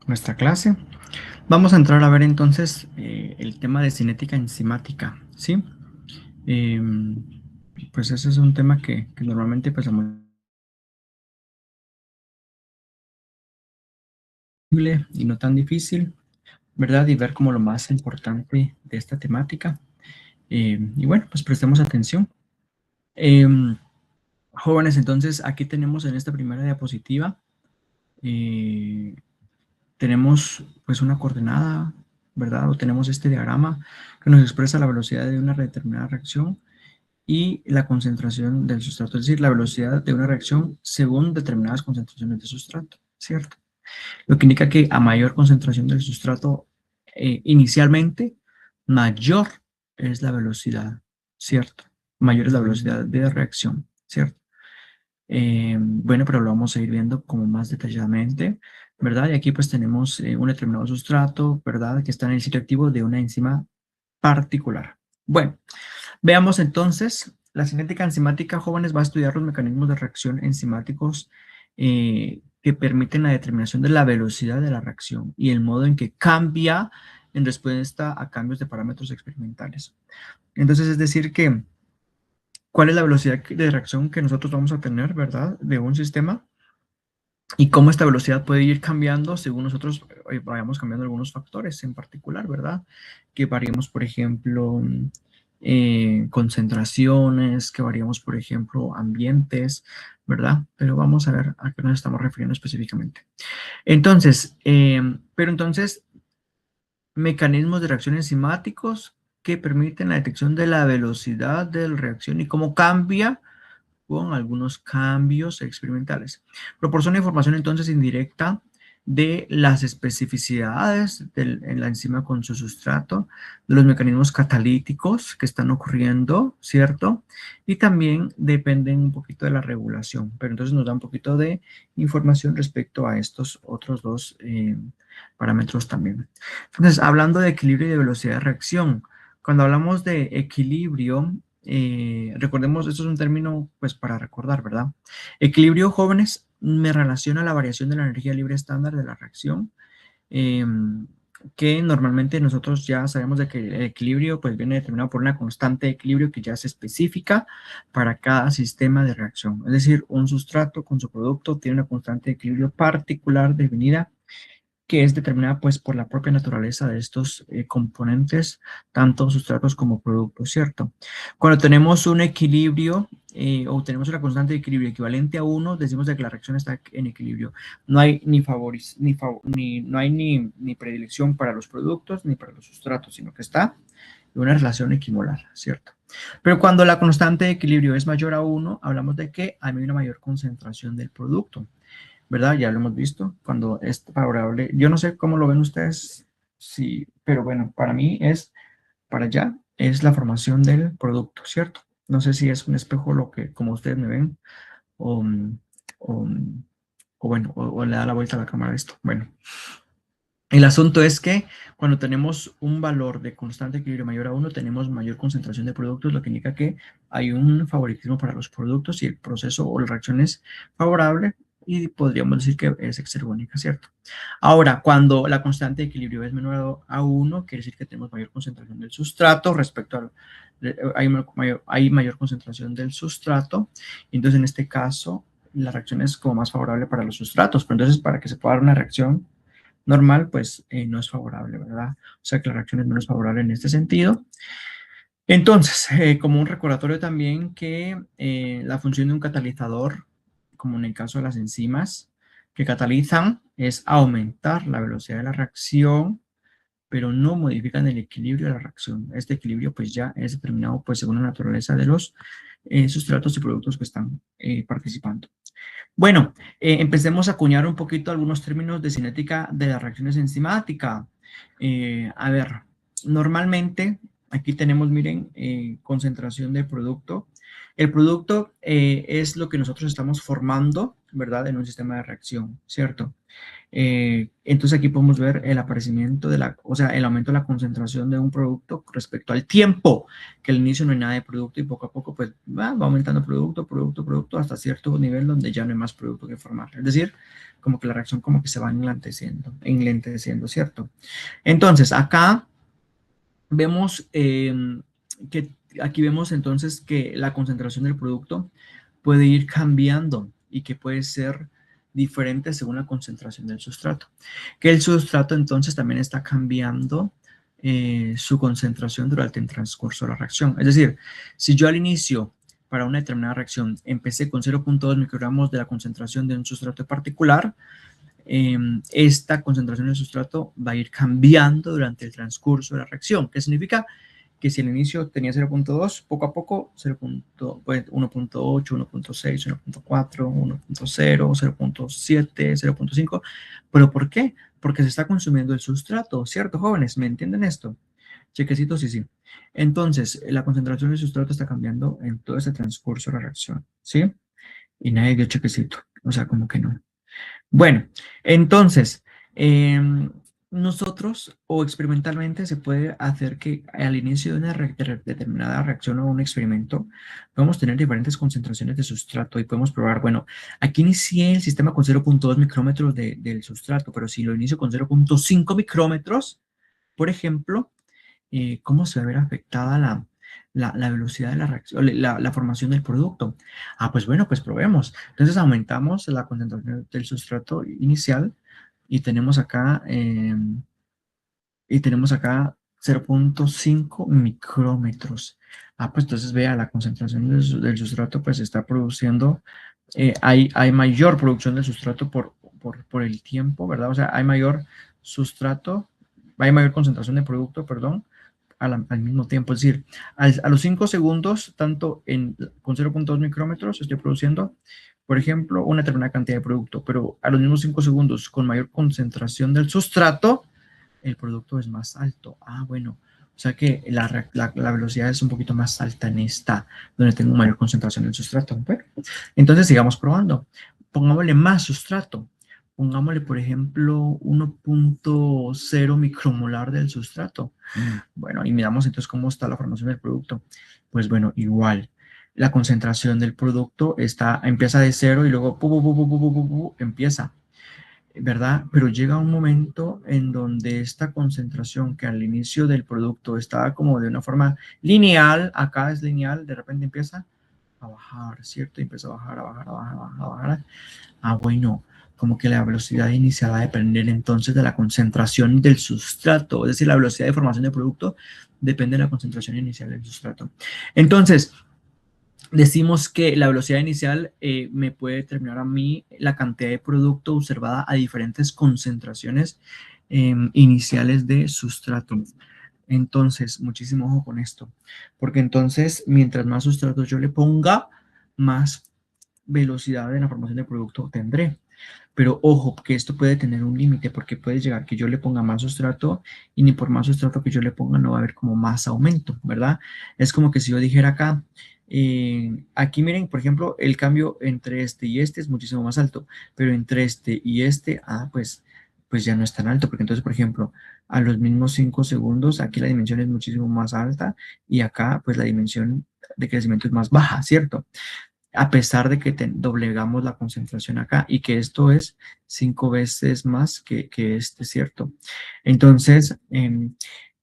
nuestra clase. Vamos a entrar a ver entonces el tema de cinética enzimática, ¿sí? Em, pues ese es un tema que normalmente pues muy simple y no tan difícil, ¿verdad? Y ver como lo más importante de esta temática. Y bueno, pues prestemos atención. Em, Jóvenes, entonces aquí tenemos en esta primera diapositiva, eh, tenemos pues una coordenada, ¿verdad? O tenemos este diagrama que nos expresa la velocidad de una determinada reacción y la concentración del sustrato, es decir, la velocidad de una reacción según determinadas concentraciones de sustrato, ¿cierto? Lo que indica que a mayor concentración del sustrato inicialmente, mayor es la velocidad, ¿cierto? Mayor es la velocidad de reacción, ¿cierto? Bueno, pero lo vamos a ir viendo como más detalladamente, ¿verdad? Y aquí pues tenemos un determinado sustrato, ¿verdad? Que está en el sitio activo de una enzima particular. Bueno, veamos entonces, la cinética enzimática, jóvenes, va a estudiar los mecanismos de reacción enzimáticos que permiten la determinación de la velocidad de la reacción y el modo en que cambia en respuesta a cambios de parámetros experimentales. Entonces, es decir que, ¿cuál es la velocidad de reacción que nosotros vamos a tener, verdad, de un sistema? Y cómo esta velocidad puede ir cambiando según nosotros vayamos cambiando algunos factores en particular, ¿verdad? Que variemos, por ejemplo, concentraciones, que variemos, por ejemplo, ambientes, ¿verdad? Pero vamos a ver a qué nos estamos refiriendo específicamente. Entonces, mecanismos de reacción enzimáticos que permiten la detección de la velocidad de la reacción y cómo cambia con algunos cambios experimentales. Proporciona información entonces indirecta de las especificidades en la enzima con su sustrato, de los mecanismos catalíticos que están ocurriendo, ¿cierto? Y también dependen un poquito de la regulación, pero entonces nos da un poquito de información respecto a estos otros dos parámetros también. Entonces, hablando de equilibrio y de velocidad de reacción, cuando hablamos de equilibrio, recordemos, esto es un término pues para recordar, ¿verdad? Equilibrio, jóvenes, me relaciona a la variación de la energía libre estándar de la reacción, eh, que normalmente nosotros ya sabemos de que el equilibrio pues viene determinado por una constante de equilibrio que ya es específica para cada sistema de reacción. Es decir, un sustrato con su producto tiene una constante de equilibrio particular definida que es determinada pues por la propia naturaleza de estos componentes, tanto sustratos como productos, ¿cierto? Cuando tenemos un equilibrio o tenemos una constante de equilibrio equivalente a 1, decimos de que la reacción está en equilibrio. No hay no hay ni predilección para los productos ni para los sustratos, sino que está en una relación equimolar, ¿cierto? Pero cuando la constante de equilibrio es mayor a 1, hablamos de que hay una mayor concentración del producto. ¿Verdad? Ya lo hemos visto, cuando es favorable. Yo no sé cómo lo ven ustedes, sí, pero bueno, para mí es, para allá, es la formación del producto, ¿cierto? No sé si es un espejo lo que, como ustedes me ven, o, o, o bueno, o le da la vuelta a la cámara esto. Bueno, el asunto es que cuando tenemos un valor de constante equilibrio mayor a 1, tenemos mayor concentración de productos, lo que indica que hay un favoritismo para los productos y el proceso o la reacción es favorable y podríamos decir que es exergónica, ¿cierto? Ahora, cuando la constante de equilibrio es menor a 1, quiere decir que tenemos mayor concentración del sustrato respecto a hay mayor concentración del sustrato, entonces en este caso la reacción es como más favorable para los sustratos, pero entonces para que se pueda dar una reacción normal, pues no es favorable, ¿verdad? O sea que la reacción es menos favorable en este sentido. Entonces, como un recordatorio también que la función de un catalizador, como en el caso de las enzimas, que catalizan es aumentar la velocidad de la reacción, pero no modifican el equilibrio de la reacción. Este equilibrio pues ya es determinado pues según la naturaleza de los sustratos y productos que están participando. Bueno, empecemos a acuñar un poquito algunos términos de cinética de las reacciones enzimáticas. A ver, normalmente aquí tenemos, miren, concentración de producto. El producto es lo que nosotros estamos formando, ¿verdad? En un sistema de reacción, ¿cierto? Entonces aquí podemos ver el aparecimiento o sea, el aumento de la concentración de un producto respecto al tiempo, que al inicio no hay nada de producto y poco a poco pues va aumentando producto, hasta cierto nivel donde ya no hay más producto que formar. Es decir, como que la reacción como que se va enlenteciendo, ¿cierto? Entonces, acá vemos que aquí vemos entonces que la concentración del producto puede ir cambiando y que puede ser diferente según la concentración del sustrato. Que el sustrato entonces también está cambiando su concentración durante el transcurso de la reacción. Es decir, si yo al inicio para una determinada reacción empecé con 0.2 microgramos de la concentración de un sustrato particular, esta concentración del sustrato va a ir cambiando durante el transcurso de la reacción. ¿Qué significa? Que si al inicio tenía 0.2, poco a poco 1.8, 1.6, 1.4, 1.0, 0.7, 0.5. ¿Pero por qué? Porque se está consumiendo el sustrato, ¿cierto, jóvenes? ¿Me entienden esto? Chequecitos, sí, sí. Entonces, la concentración del sustrato está cambiando en todo ese transcurso de la reacción, ¿sí? Y nadie dio chequecito, o sea, como que no. Bueno, entonces, nosotros o experimentalmente se puede hacer que al inicio de una determinada reacción o un experimento podemos tener diferentes concentraciones de sustrato y podemos probar, bueno, aquí inicié el sistema con 0.2 micrómetros del sustrato, pero si lo inicio con 0.5 micrómetros, por ejemplo, ¿cómo se va a ver afectada la velocidad de la reacción, la formación del producto? Ah, pues bueno, pues probemos. Entonces aumentamos la concentración del sustrato inicial y tenemos acá 0.5 micrómetros. Ah, pues entonces vea, la concentración del sustrato pues está produciendo, hay mayor producción del sustrato por el tiempo, ¿verdad? O sea, hay mayor sustrato, hay mayor concentración de producto, perdón, al mismo tiempo. Es decir, a los 5 segundos, con 0.2 micrómetros, estoy produciendo, por ejemplo, una determinada cantidad de producto, pero a los mismos 5 segundos, con mayor concentración del sustrato, el producto es más alto. Ah, bueno, o sea que la velocidad es un poquito más alta en esta, donde tengo mayor concentración del sustrato. Bueno, entonces sigamos probando. Pongámosle más sustrato. Pongámosle, por ejemplo, 1.0 micromolar del sustrato. Bueno, y miramos entonces cómo está la formación del producto. Pues bueno, igual. La concentración del producto empieza de cero y luego empieza, ¿verdad? Pero llega un momento en donde esta concentración que al inicio del producto estaba como de una forma lineal, acá es lineal, de repente empieza a bajar, ¿cierto? Y empieza a bajar, a bajar, a bajar, a bajar, a bajar. Ah, bueno, como que la velocidad inicial va a depender entonces de la concentración del sustrato, es decir, la velocidad de formación del producto depende de la concentración inicial del sustrato. Entonces, decimos que la velocidad inicial me puede determinar a mí la cantidad de producto observada a diferentes concentraciones iniciales de sustrato. Entonces, muchísimo ojo con esto, porque entonces, mientras más sustrato yo le ponga, más velocidad en la formación del producto tendré. Pero ojo, que esto puede tener un límite, porque puede llegar que yo le ponga más sustrato y ni por más sustrato que yo le ponga no va a haber como más aumento, ¿verdad? Es como que si yo dijera acá, aquí miren, por ejemplo, el cambio entre este y este es muchísimo más alto, pero entre este y este, pues ya no es tan alto, porque entonces, por ejemplo, a los mismos 5 segundos, aquí la dimensión es muchísimo más alta y acá, pues la dimensión de crecimiento es más baja, ¿cierto? A pesar de que doblegamos la concentración acá y que esto es 5 veces más que este, ¿cierto? Entonces,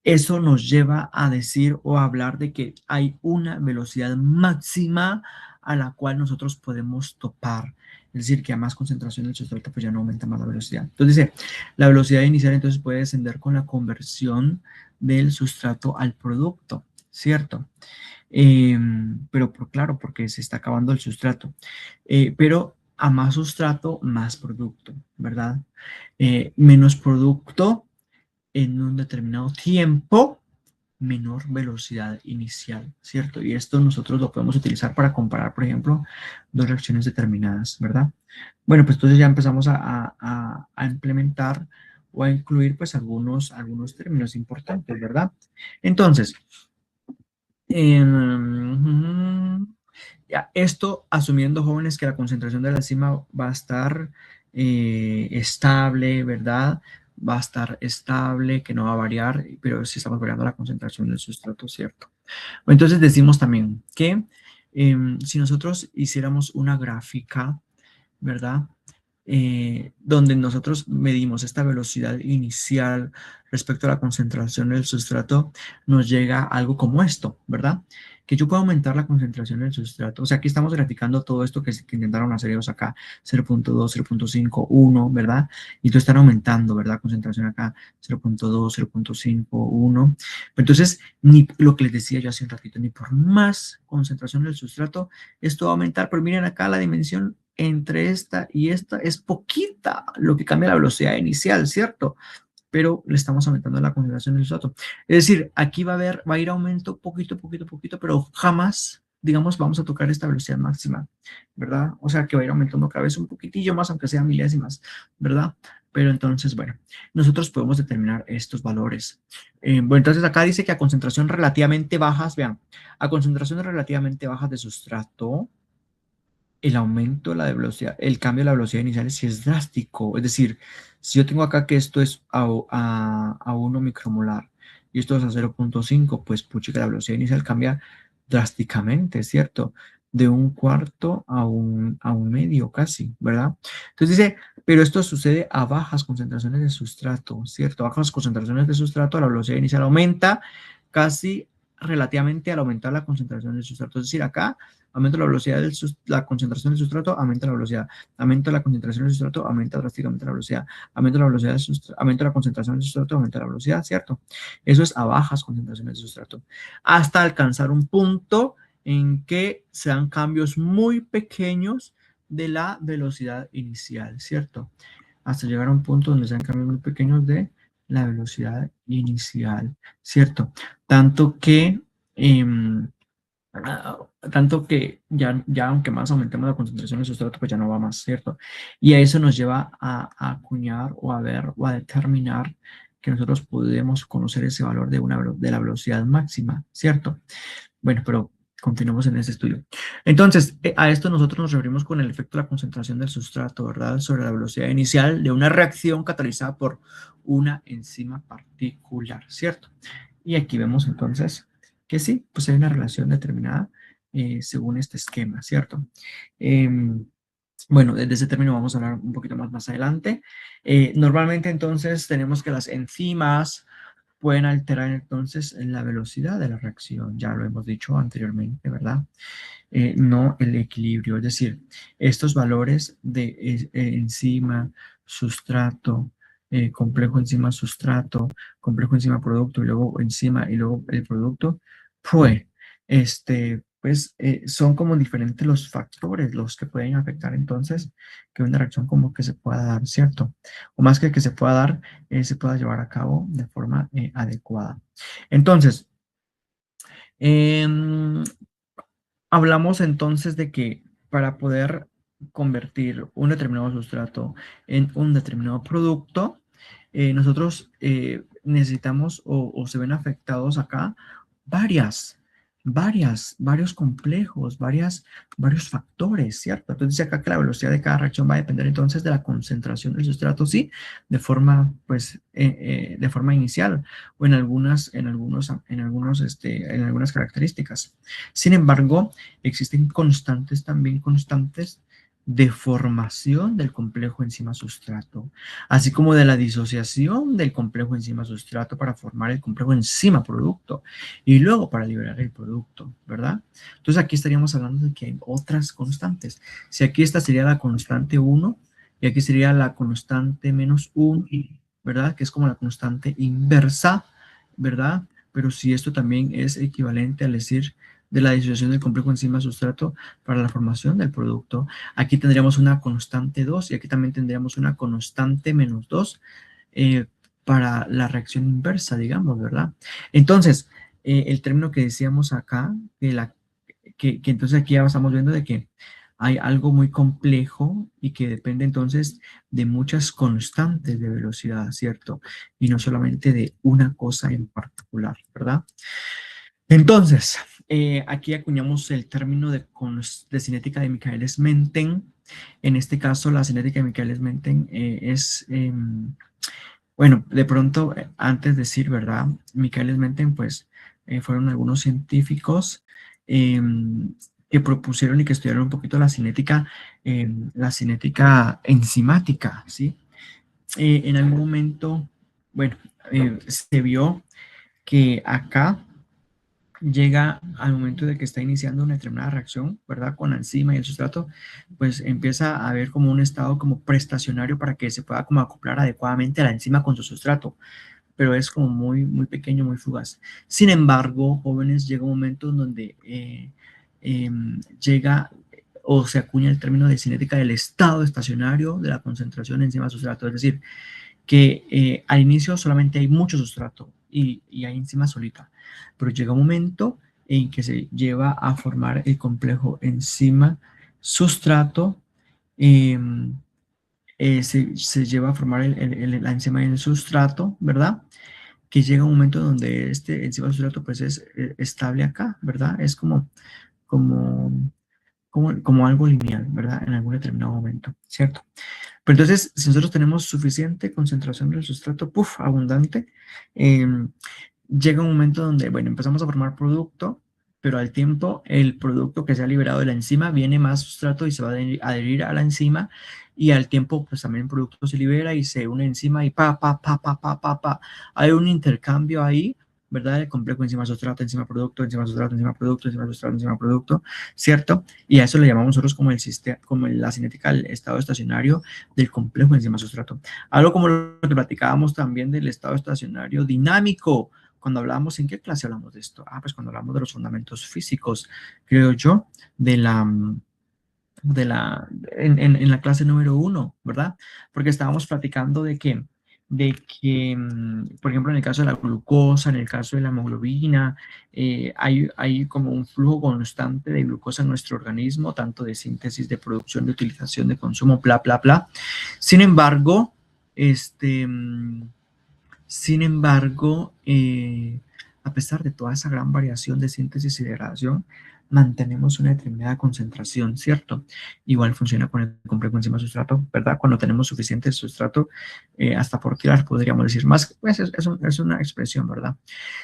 eso nos lleva a decir o a hablar de que hay una velocidad máxima a la cual nosotros podemos topar. Es decir, que a más concentración del sustrato, pues ya no aumenta más la velocidad. Entonces dice, la velocidad inicial entonces puede descender con la conversión del sustrato al producto, ¿cierto? Pero claro, porque se está acabando el sustrato. Pero a más sustrato, más producto, ¿verdad? Menos producto en un determinado tiempo, menor velocidad inicial, ¿cierto? Y esto nosotros lo podemos utilizar para comparar, por ejemplo, dos reacciones determinadas, ¿verdad? Bueno, pues entonces ya empezamos a implementar o a incluir pues algunos términos importantes, ¿verdad? Entonces, ya, esto asumiendo, jóvenes, que la concentración de la enzima va a estar estable, ¿verdad? Va a estar estable, que no va a variar, pero si estamos variando la concentración del sustrato, ¿cierto? Entonces decimos también que si nosotros hiciéramos una gráfica, ¿verdad? Donde nosotros medimos esta velocidad inicial respecto a la concentración del sustrato, nos llega algo como esto, ¿verdad? Que yo puedo aumentar la concentración del sustrato. O sea, aquí estamos graficando todo esto que intentaron hacer ellos acá, 0.2, 0.5, 1, ¿verdad? Y tú están aumentando, ¿verdad? Concentración acá, 0.2, 0.5, 1. Entonces, ni lo que les decía yo hace un ratito, ni por más concentración del sustrato, esto va a aumentar. Pero miren acá la dimensión entre esta y esta es poquita, lo que cambia la velocidad inicial, ¿cierto? Pero le estamos aumentando la concentración del sustrato. Es decir, aquí va a ir aumento poquito, poquito, poquito, pero jamás, digamos, vamos a tocar esta velocidad máxima, ¿verdad? O sea, que va a ir aumentando cada vez un poquitillo más, aunque sea milésimas, ¿verdad? Pero entonces, bueno, nosotros podemos determinar estos valores. Bueno, entonces acá dice que a concentración relativamente bajas, vean, a concentraciones relativamente bajas de sustrato, el aumento de la velocidad, el cambio de la velocidad inicial sí es drástico. Es decir, si yo tengo acá que esto es a 1 micromolar y esto es a 0.5, pues pucha que la velocidad inicial cambia drásticamente, ¿cierto? De un cuarto a un medio casi, ¿verdad? Entonces dice, pero esto sucede a bajas concentraciones de sustrato, ¿cierto? A bajas concentraciones de sustrato, la velocidad inicial aumenta casi relativamente al aumentar la concentración del sustrato. Es decir, acá aumento la velocidad la concentración del sustrato, aumenta la velocidad, aumenta la concentración del sustrato, aumenta drásticamente la velocidad, aumenta la velocidad del sustrato, aumenta la concentración del sustrato, aumenta la velocidad, ¿cierto? Eso es a bajas concentraciones de sustrato, hasta alcanzar un punto en que se dan cambios muy pequeños de la velocidad inicial, ¿cierto? Hasta llegar a un punto donde se dan cambios muy pequeños de la velocidad inicial, ¿cierto? Tanto que tanto que ya aunque más aumentemos la concentración del sustrato, pues ya no va más, ¿cierto? Y a eso nos lleva a acuñar o a ver o a determinar que nosotros podemos conocer ese valor de la velocidad máxima, ¿cierto? Bueno, pero continuemos en ese estudio. Entonces, a esto nosotros nos referimos con el efecto de la concentración del sustrato, ¿verdad? Sobre la velocidad inicial de una reacción catalizada por una enzima particular, ¿cierto? Y aquí vemos entonces que sí, pues hay una relación determinada según este esquema, ¿cierto? Bueno, de ese término vamos a hablar un poquito más adelante. Normalmente entonces tenemos que las enzimas pueden alterar entonces la velocidad de la reacción, ya lo hemos dicho anteriormente, ¿verdad? No el equilibrio, es decir, estos valores de enzima, sustrato, complejo enzima, sustrato, complejo enzima, producto y luego enzima y luego el producto, pues, son como diferentes los factores los que pueden afectar entonces que una reacción como que se pueda dar, ¿cierto? O más que se pueda dar, se pueda llevar a cabo de forma adecuada. Entonces, em, hablamos entonces de que para poder convertir un determinado sustrato en un determinado producto, nosotros necesitamos o se ven afectados acá varias, varios complejos, varios factores, ¿cierto? Entonces dice acá que la velocidad de cada reacción va a depender entonces de la concentración del sustrato, sí, de forma, pues, de forma inicial o en algunas características. Sin embargo, existen también constantes de formación del complejo enzima-sustrato, así como de la disociación del complejo enzima-sustrato para formar el complejo enzima-producto y luego para liberar el producto, ¿verdad? Entonces aquí estaríamos hablando de que hay otras constantes. Si aquí esta sería la constante 1 y aquí sería la constante -1, ¿verdad? Que es como la constante inversa, ¿verdad? Pero si esto también es equivalente al decir de la disociación del complejo enzima-sustrato para la formación del producto. Aquí tendríamos una constante 2 y aquí también tendríamos una constante -2 eh, para la reacción inversa, digamos, ¿verdad? Entonces, el término que decíamos acá, que entonces aquí ya estamos viendo de que hay algo muy complejo y que depende entonces de muchas constantes de velocidad, ¿cierto? Y no solamente de una cosa en particular, ¿verdad? Entonces, aquí acuñamos el término de cinética de Michaelis-Menten, En este caso, la cinética de Michaelis-Menten es, bueno, de pronto, antes de decir, ¿verdad? Michaelis-Menten, pues, fueron algunos científicos que propusieron y que estudiaron un poquito la cinética enzimática, ¿sí? En algún momento, bueno, se vio que acá llega al momento de que está iniciando una determinada reacción, ¿verdad? Con la enzima y el sustrato, pues empieza a haber como un estado como prestacionario para que se pueda como acoplar adecuadamente a la enzima con su sustrato, pero es como muy, muy pequeño, muy fugaz. Sin embargo, jóvenes, llega un momento en donde llega o se acuña el término de cinética del estado estacionario de la concentración enzima-sustrato, es decir, que al inicio solamente hay mucho sustrato y hay enzima solita, pero llega un momento en que se lleva a formar el complejo enzima-sustrato, eh, se lleva a formar la enzima en el sustrato, ¿verdad? Que llega un momento donde este enzima-sustrato pues es estable acá, ¿verdad? Es como, como algo lineal, ¿verdad? En algún determinado momento, ¿cierto? Pero entonces, si nosotros tenemos suficiente concentración del sustrato, puff, abundante, eh, llega un momento donde, bueno, empezamos a formar producto, pero al tiempo el producto que se ha liberado de la enzima viene más sustrato y se va a adherir a la enzima y al tiempo pues también el producto se libera y se une encima y pa. Hay un intercambio ahí, ¿verdad? El complejo enzima sustrato, enzima producto, enzima sustrato, enzima producto, enzima sustrato, enzima producto, ¿cierto? Y a eso le llamamos nosotros como el sistema, como la cinética del estado estacionario del complejo enzima sustrato. Algo como lo que platicábamos también del estado estacionario dinámico. Cuando hablamos, ¿en qué clase hablamos de esto? Pues cuando hablamos de los fundamentos físicos, creo yo, de la, en la clase número 1, ¿verdad? Porque estábamos platicando por ejemplo, en el caso de la glucosa, en el caso de la hemoglobina, hay como un flujo constante de glucosa en nuestro organismo, tanto de síntesis, de producción, de utilización, de consumo, bla. Sin embargo, este, sin embargo, a pesar de toda esa gran variación de síntesis y degradación, mantenemos una determinada concentración, ¿cierto? Igual funciona con el complejo enzima sustrato, ¿verdad? Cuando tenemos suficiente sustrato, hasta por tirar, podríamos decir más, pues es una expresión, ¿verdad?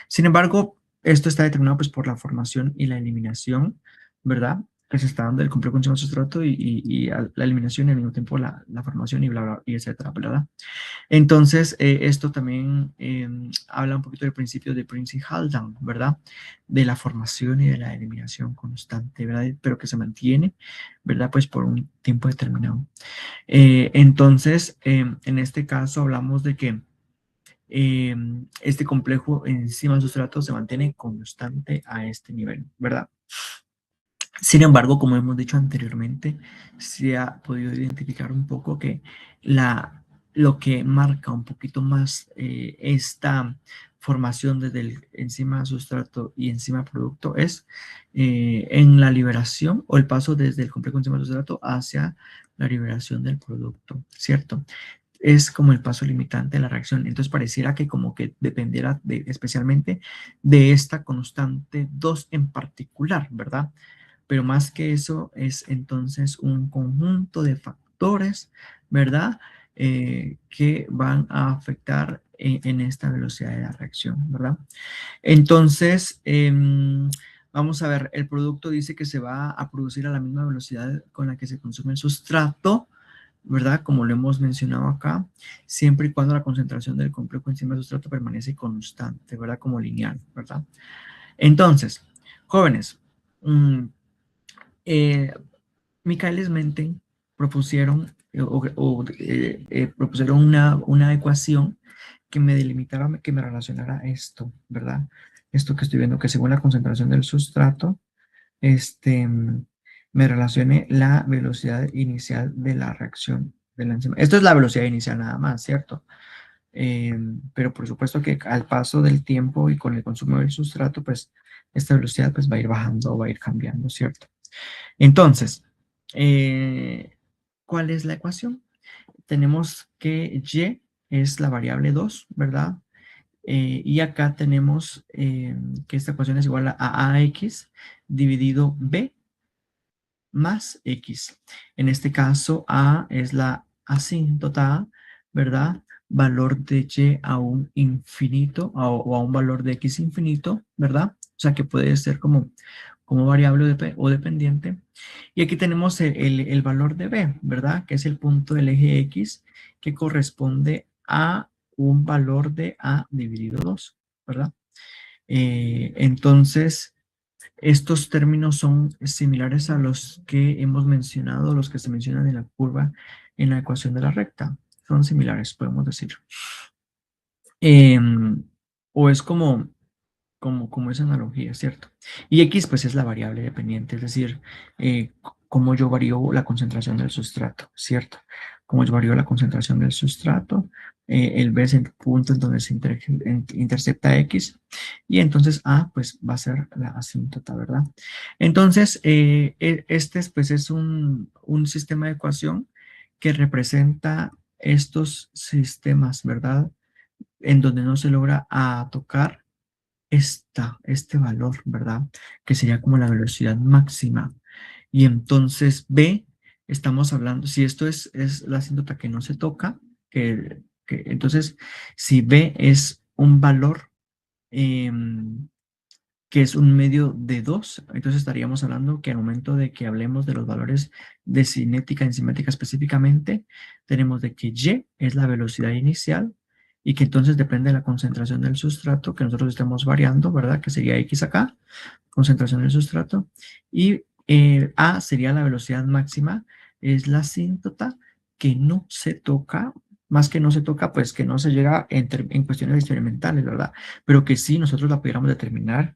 Sin embargo, esto está determinado pues por la formación y la eliminación, ¿verdad? Que se está dando del complejo enzima sustrato y la eliminación y al mismo tiempo la formación y bla, bla, y etcétera, ¿verdad? Entonces, esto también habla un poquito del principio de Prince y Haldane, ¿verdad? De la formación y de la eliminación constante, ¿verdad? Pero que se mantiene, ¿verdad? Pues por un tiempo determinado. Entonces, en este caso hablamos de que este complejo enzima sustrato se mantiene constante a este nivel, ¿verdad? Sin embargo, como hemos dicho anteriormente, se ha podido identificar un poco que lo que marca un poquito más esta formación desde el enzima sustrato y enzima producto es en la liberación o el paso desde el complejo enzima sustrato hacia la liberación del producto, ¿cierto? Es como el paso limitante de la reacción. Entonces pareciera que como que dependiera especialmente de esta constante 2 en particular, ¿verdad? Pero más que eso es entonces un conjunto de factores, ¿verdad? Que van a afectar en esta velocidad de la reacción, ¿verdad? Entonces, vamos a ver, el producto dice que se va a producir a la misma velocidad con la que se consume el sustrato, ¿verdad? Como lo hemos mencionado acá, siempre y cuando la concentración del complejo enzima sustrato permanece constante, ¿verdad? Como lineal, ¿verdad? Entonces, jóvenes, eh, Michaelis-Menten propusieron, propusieron una ecuación que me delimitara, que me relacionara esto, ¿verdad? Esto que estoy viendo, que según la concentración del sustrato, me relacione la velocidad inicial de la reacción de la enzima. Esto es la velocidad inicial nada más, ¿cierto? Pero por supuesto que al paso del tiempo y con el consumo del sustrato, pues esta velocidad pues va a ir bajando o va a ir cambiando, ¿cierto? Entonces, ¿cuál es la ecuación? Tenemos que y es la variable 2, ¿verdad? Y acá tenemos que esta ecuación es igual a ax dividido b más X. En este caso, A es la asíntota, ¿verdad? Valor de Y a un infinito o a un valor de X infinito, ¿verdad? O sea, que puede ser como variable o dependiente. Y aquí tenemos el valor de B, ¿verdad? Que es el punto del eje X que corresponde a un valor de A dividido 2, ¿verdad? Entonces, estos términos son similares a los que hemos mencionado, los que se mencionan en la curva, en la ecuación de la recta. Son similares, podemos decir. O es como esa analogía, ¿cierto? Y X pues es la variable dependiente, es decir, cómo yo varío la concentración del sustrato, ¿cierto? Cómo yo varío la concentración del sustrato, el B es el punto en donde se intercepta X, y entonces A pues va a ser la asíntota, ¿verdad? Entonces, este pues es un sistema de ecuación que representa estos sistemas, ¿verdad? En donde no se logra tocar este valor, ¿verdad? Que sería como la velocidad máxima. Y entonces B, estamos hablando, si esto es la asíntota que no se toca, entonces si B es un valor que es un medio de 2, entonces estaríamos hablando que al momento de que hablemos de los valores de cinética y enzimática específicamente, tenemos de que Y es la velocidad inicial y que entonces depende de la concentración del sustrato que nosotros estamos variando, ¿verdad? Que sería X acá, concentración del sustrato, y A sería la velocidad máxima, es la asíntota que no se toca, más que no se toca, pues que no se llega en cuestiones experimentales, ¿verdad? Pero que sí nosotros la pudiéramos determinar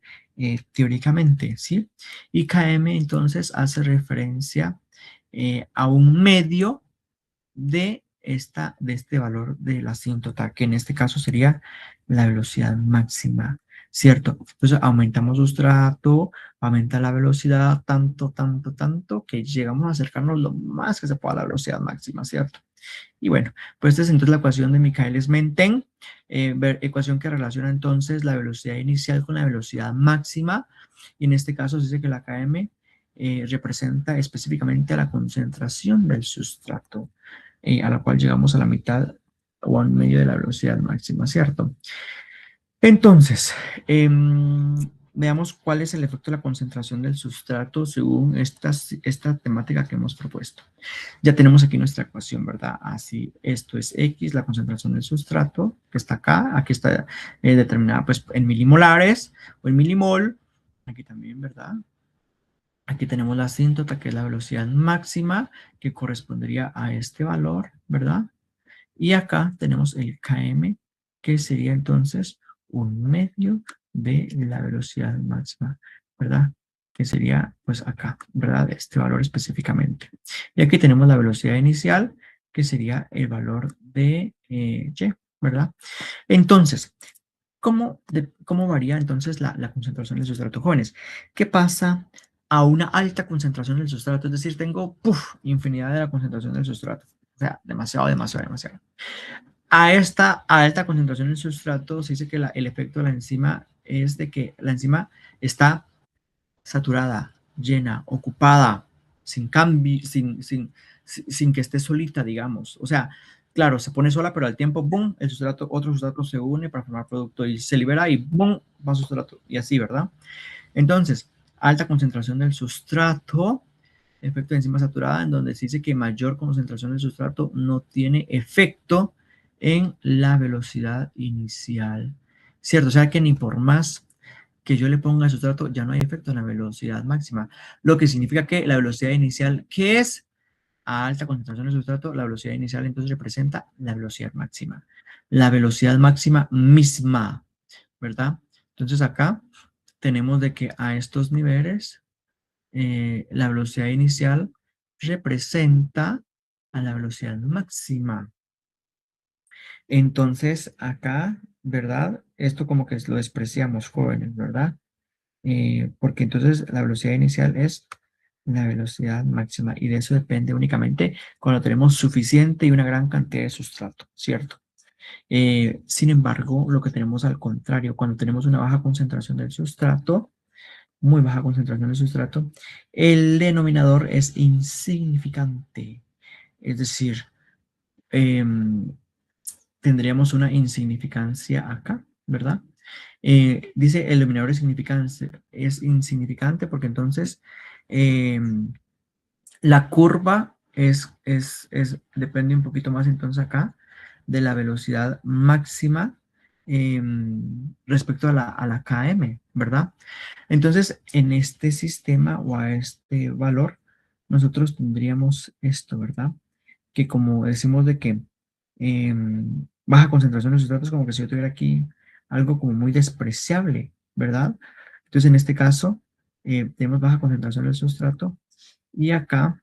teóricamente, ¿sí? Y Km entonces hace referencia a un medio de este valor de la asíntota, que en este caso sería la velocidad máxima, ¿cierto? Entonces aumentamos sustrato, aumenta la velocidad tanto, tanto, tanto, que llegamos a acercarnos lo más que se pueda a la velocidad máxima, ¿cierto? Y bueno, pues esta es entonces la ecuación de Michaelis-Menten, ecuación que relaciona entonces la velocidad inicial con la velocidad máxima, y en este caso se dice que la Km representa específicamente a la concentración del sustrato, a la cual llegamos a la mitad o a un medio de la velocidad máxima, ¿cierto? Entonces, veamos cuál es el efecto de la concentración del sustrato según esta temática que hemos propuesto. Ya tenemos aquí nuestra ecuación, ¿verdad? Así, esto es X, la concentración del sustrato, que está acá. Aquí está determinada pues en milimolares o en milimol. Aquí también, ¿verdad? Aquí tenemos la asíntota, que es la velocidad máxima, que correspondería a este valor, ¿verdad? Y acá tenemos el Km, que sería entonces un medio de la velocidad máxima, ¿verdad? Que sería pues acá, ¿verdad? Este valor específicamente. Y aquí tenemos la velocidad inicial, que sería el valor de Y, ¿verdad? Entonces, ¿cómo varía entonces la concentración del sustrato, jóvenes? ¿Qué pasa a una alta concentración del sustrato? Es decir, tengo infinidad de la concentración del sustrato. O sea, demasiado, demasiado, demasiado. A esta alta concentración del sustrato se dice que el efecto de la enzima es de que la enzima está saturada, llena, ocupada, sin cambio, sin que esté solita, digamos. O sea, claro, se pone sola, pero al tiempo, boom, el sustrato, otro sustrato se une para formar producto y se libera y boom, va sustrato. Y así, ¿verdad? Entonces, alta concentración del sustrato, efecto de enzima saturada, en donde se dice que mayor concentración del sustrato no tiene efecto en la velocidad inicial. ¿Cierto? O sea que ni por más que yo le ponga el sustrato, ya no hay efecto en la velocidad máxima. Lo que significa que la velocidad inicial, ¿qué es? A alta concentración de sustrato, la velocidad inicial entonces representa la velocidad máxima. La velocidad máxima misma, ¿verdad? Entonces acá tenemos de que a estos niveles la velocidad inicial representa a la velocidad máxima. Entonces acá, ¿verdad? Esto como que lo despreciamos, jóvenes, ¿verdad? Porque entonces la velocidad inicial es la velocidad máxima y de eso depende únicamente cuando tenemos suficiente y una gran cantidad de sustrato, ¿cierto? Sin embargo, lo que tenemos al contrario, cuando tenemos una baja concentración del sustrato, muy baja concentración de sustrato, el denominador es insignificante. Es decir, em, tendríamos una insignificancia acá, ¿verdad? Dice el denominador es insignificante porque entonces la curva depende un poquito más entonces acá de la velocidad máxima respecto a la KM, ¿verdad? Entonces, en este sistema o a este valor, nosotros tendríamos esto, ¿verdad? Que como decimos de que baja concentración de sustratos, como que si yo tuviera aquí algo como muy despreciable, ¿verdad? Entonces, en este caso, tenemos baja concentración del sustrato y acá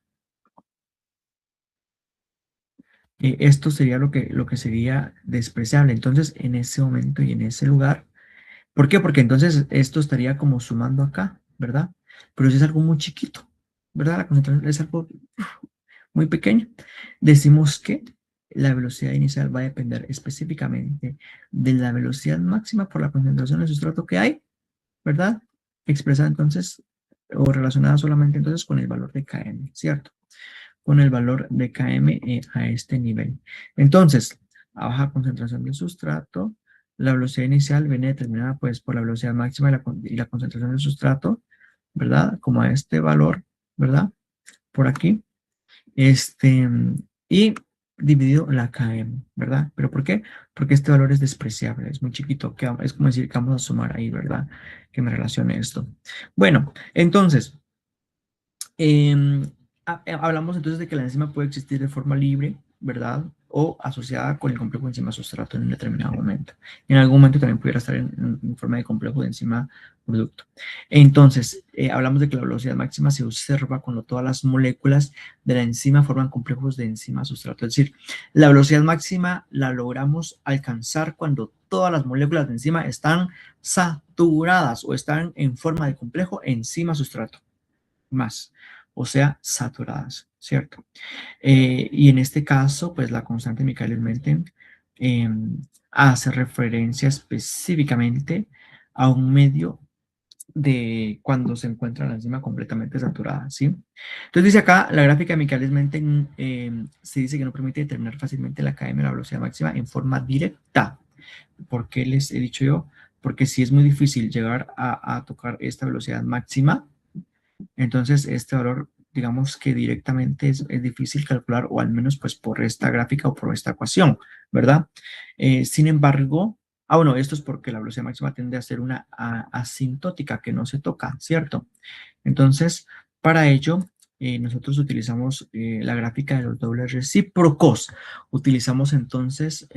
esto sería lo que sería despreciable. Entonces, en ese momento y en ese lugar, ¿por qué? Porque entonces esto estaría como sumando acá, ¿verdad? Pero si es algo muy chiquito, ¿verdad? La concentración es algo muy pequeño. Decimos que la velocidad inicial va a depender específicamente de la velocidad máxima por la concentración de sustrato que hay, ¿verdad? Expresada entonces o relacionada solamente entonces con el valor de Km, ¿cierto? Con el valor de Km a este nivel. Entonces, a baja concentración del sustrato, la velocidad inicial viene determinada pues por la velocidad máxima y la concentración del sustrato, ¿verdad? Como a este valor, ¿verdad? Por aquí. Y dividido la KM, ¿verdad? ¿Pero por qué? Porque este valor es despreciable, es muy chiquito, es como decir que vamos a sumar ahí, ¿verdad? Que me relacione esto. Bueno, entonces, Em, hablamos entonces de que la enzima puede existir de forma libre, ¿verdad? O asociada con el complejo de enzima sustrato en un determinado momento. En algún momento también pudiera estar en forma de complejo de enzima producto. Entonces, hablamos de que la velocidad máxima se observa cuando todas las moléculas de la enzima forman complejos de enzima sustrato. Es decir, la velocidad máxima la logramos alcanzar cuando todas las moléculas de enzima están saturadas o están en forma de complejo enzima sustrato más, o sea, saturadas, ¿cierto? Y en este caso, pues la constante Michaelis-Menten eh, hace referencia específicamente a un medio de cuando se encuentra la enzima completamente saturada, ¿sí? Entonces dice acá, la gráfica de Michaelis-Menten se dice que no permite determinar fácilmente la KM, la velocidad máxima, en forma directa. ¿Por qué les he dicho yo? Porque si es muy difícil llegar a tocar esta velocidad máxima, entonces, este valor, digamos que directamente es difícil calcular, o al menos pues por esta gráfica o por esta ecuación, ¿verdad? Sin embargo, bueno, esto es porque la velocidad máxima tiende a ser una asintótica que no se toca, ¿cierto? Entonces, para ello, nosotros utilizamos la gráfica de los dobles recíprocos. Utilizamos entonces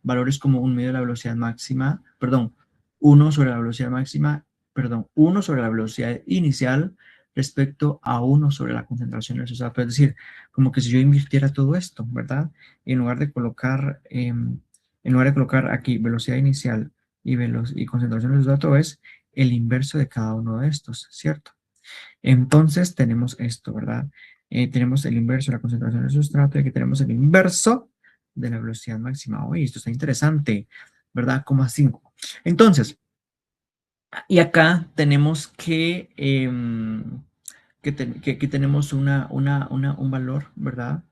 valores como un medio de la velocidad máxima, perdón, uno sobre la velocidad máxima, perdón, uno sobre la velocidad inicial respecto a uno sobre la concentración del sustrato. Es decir, como que si yo invirtiera todo esto, ¿verdad? En lugar de colocar, aquí velocidad inicial y concentración del sustrato, es el inverso de cada uno de estos, ¿cierto? Entonces tenemos esto, ¿verdad? Tenemos el inverso de la concentración del sustrato y aquí tenemos el inverso de la velocidad máxima. Oye, esto está interesante, ¿verdad? Como así. Entonces, y acá tenemos que tenemos un valor, ¿verdad?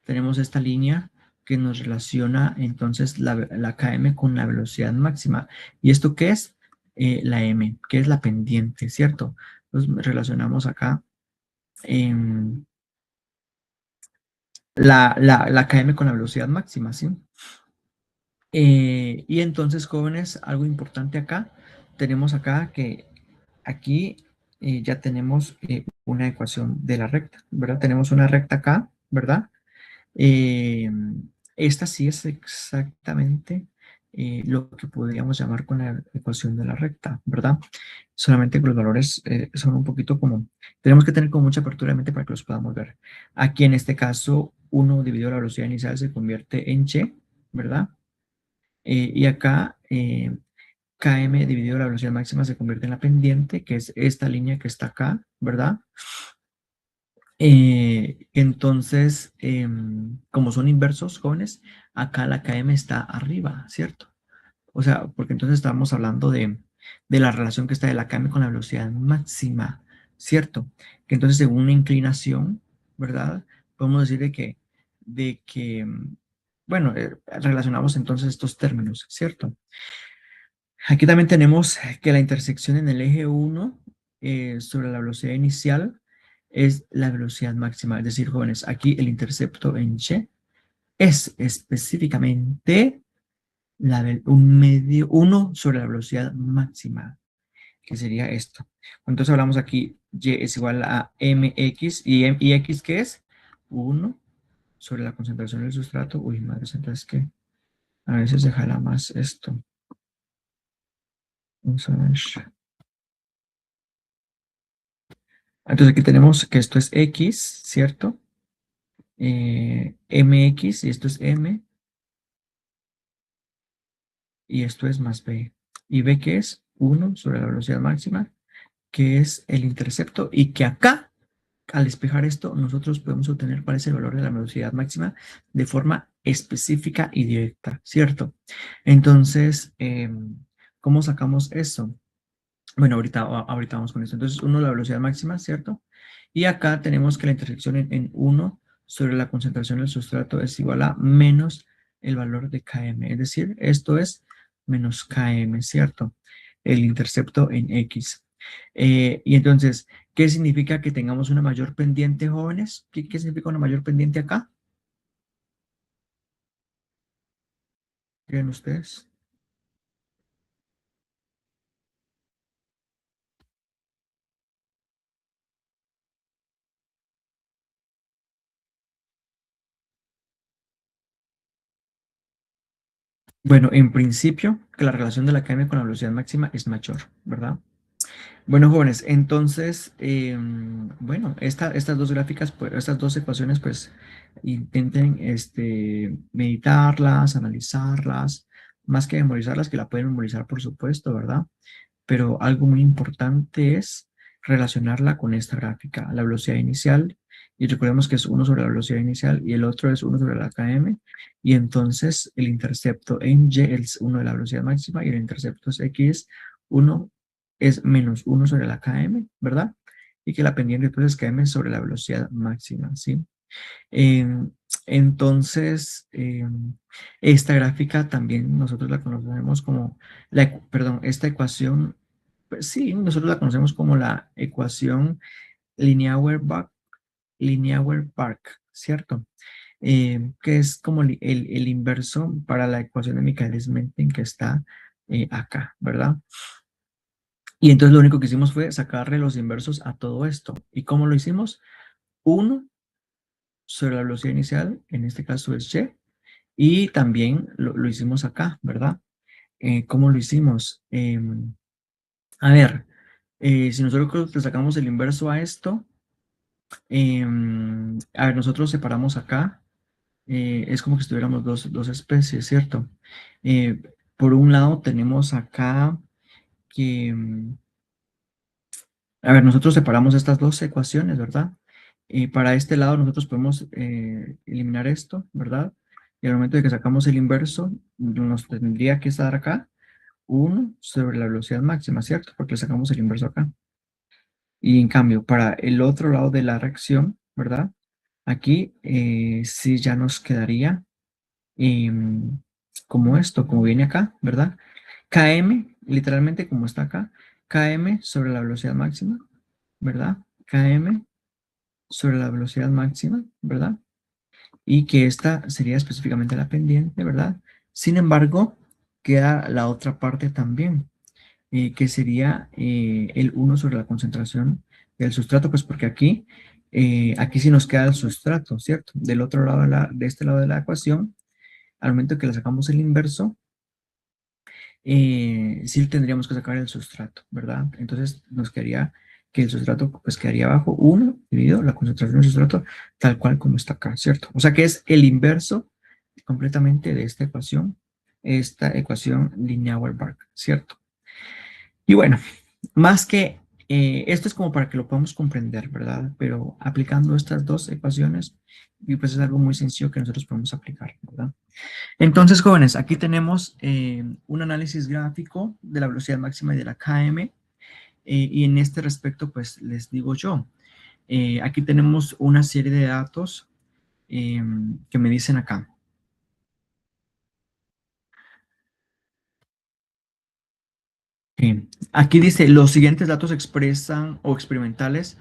Tenemos esta línea que nos relaciona entonces la KM con la velocidad máxima. ¿Y esto qué es? La M, que es la pendiente, ¿cierto? Entonces relacionamos acá em, la KM con la velocidad máxima, ¿sí? Y entonces, jóvenes, algo importante acá, tenemos acá que aquí ya tenemos una ecuación de la recta, ¿verdad? Tenemos una recta acá, ¿verdad? Eh, Esta sí es exactamente lo que podríamos llamar con la ecuación de la recta, ¿verdad? Solamente que los valores son un poquito como, tenemos que tener con mucha apertura de mente para que los podamos ver. Aquí en este caso, 1 dividido la velocidad inicial se convierte en c, ¿verdad? Y acá km dividido la velocidad máxima se convierte en la pendiente, que es esta línea que está acá, ¿verdad? Entonces, como son inversos, jóvenes, acá la km está arriba, ¿cierto? O sea, porque entonces estábamos hablando de la relación que está de la KM con la velocidad máxima, ¿cierto? Que entonces según una inclinación, ¿verdad? Podemos decir de que bueno, relacionamos entonces estos términos, ¿cierto? Aquí también tenemos que la intersección en el eje 1 sobre la velocidad inicial es la velocidad máxima. Es decir, jóvenes, aquí el intercepto en Y es específicamente un medio, 1 sobre la velocidad máxima, que sería esto. Entonces hablamos aquí, Y es igual a mx, y x, ¿qué es? 1 sobre la concentración del sustrato. Uy, madre santa, es que a veces se jala más esto. Vamos a ver. Entonces aquí tenemos que esto es X, ¿cierto? MX, y esto es M, y esto es más B. Y B que es 1 sobre la velocidad máxima, que es el intercepto, y que acá, al despejar esto, nosotros podemos obtener cuál es el valor de la velocidad máxima de forma específica y directa, ¿cierto? Entonces, ¿cómo sacamos eso? Bueno, ahorita vamos con esto. Entonces, 1 la velocidad máxima, ¿cierto? Y acá tenemos que la intersección en 1 sobre la concentración del sustrato es igual a menos el valor de km. Es decir, esto es menos km, ¿cierto? El intercepto en x. Y entonces, ¿qué significa que tengamos una mayor pendiente, jóvenes? ¿Qué significa una mayor pendiente acá? ¿Creen ustedes? Bueno, en principio, que la relación de la km con la velocidad máxima es mayor, ¿verdad? Bueno, jóvenes, entonces, bueno, estas dos gráficas, pues, estas dos ecuaciones, pues, intenten meditarlas, analizarlas, más que memorizarlas, que la pueden memorizar, por supuesto, ¿verdad? Pero algo muy importante es relacionarla con esta gráfica, la velocidad inicial, y recordemos que es 1 sobre la velocidad inicial y el otro es 1 sobre la km, y entonces el intercepto en Y es 1 de la velocidad máxima y el intercepto es X, 1 es menos 1 sobre la km, ¿verdad? Y que la pendiente entonces es km sobre la velocidad máxima, ¿sí? Entonces, esta gráfica también nosotros la conocemos como, perdón, esta ecuación, pues sí, nosotros la conocemos como la ecuación Linear-Park, ¿cierto? Que es como el inverso para la ecuación de Michaelis-Menten que está acá, ¿verdad? Y entonces lo único que hicimos fue sacarle los inversos a todo esto. ¿Y cómo lo hicimos? 1 sobre la velocidad inicial, en este caso es Y, y también lo hicimos acá, ¿verdad? ¿Cómo lo hicimos? A ver, si nosotros le sacamos el inverso a esto, a ver, nosotros separamos acá, es como que si tuviéramos dos especies, ¿cierto? Eh, por un lado tenemos acá que, a ver, nosotros separamos estas dos ecuaciones, ¿verdad? Para este lado nosotros podemos eliminar esto, ¿verdad? Y al momento de que sacamos el inverso, nos tendría que estar acá 1 sobre la velocidad máxima, ¿cierto? Porque le sacamos el inverso acá. Y en cambio, para el otro lado de la reacción, ¿verdad? Aquí sí ya nos quedaría em, como esto, como viene acá, ¿verdad? Km, literalmente como está acá, Km sobre la velocidad máxima, ¿verdad? Km sobre la velocidad máxima, ¿verdad? Y que esta sería específicamente la pendiente, ¿verdad? Sin embargo, queda la otra parte también, que sería el 1 sobre la concentración del sustrato, pues porque aquí sí nos queda el sustrato, ¿cierto? Del otro lado de este lado de la ecuación, al momento que le sacamos el inverso, sí tendríamos que sacar el sustrato, ¿verdad? Entonces nos quedaría que el sustrato pues quedaría abajo 1 dividido la concentración del sustrato tal cual como está acá, ¿cierto? O sea que es el inverso completamente de esta ecuación Linear-Park, ¿cierto? Y bueno, más que Esto es como para que lo podamos comprender, ¿verdad? Pero aplicando estas dos ecuaciones, y pues es algo muy sencillo que nosotros podemos aplicar, ¿verdad? Entonces, jóvenes, aquí tenemos un análisis gráfico de la velocidad máxima y de la KM, y en este respecto, pues les digo yo, aquí tenemos una serie de datos que me dicen acá. Aquí dice, los siguientes datos expresan o experimentales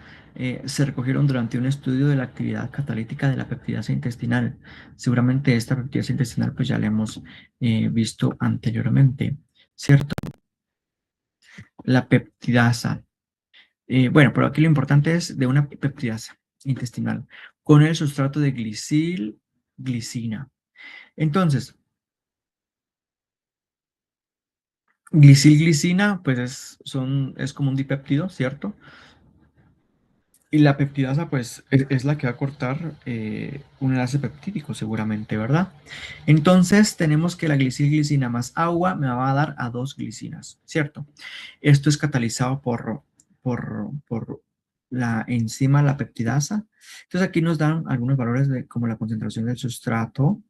se recogieron durante un estudio de la actividad catalítica de la peptidasa intestinal. Seguramente esta peptidasa intestinal pues ya la hemos visto anteriormente, ¿cierto? La peptidasa. Bueno, pero aquí lo importante es de una peptidasa intestinal con el sustrato de glicina. Entonces, glicina pues es como un dipéptido, ¿cierto? Y la peptidasa, pues, es la que va a cortar un enlace peptídico, seguramente, ¿verdad? Entonces, tenemos que la glicina más agua me va a dar a dos glicinas, ¿cierto? Esto es catalizado por la enzima, la peptidasa. Entonces, aquí nos dan algunos valores de como la concentración del sustrato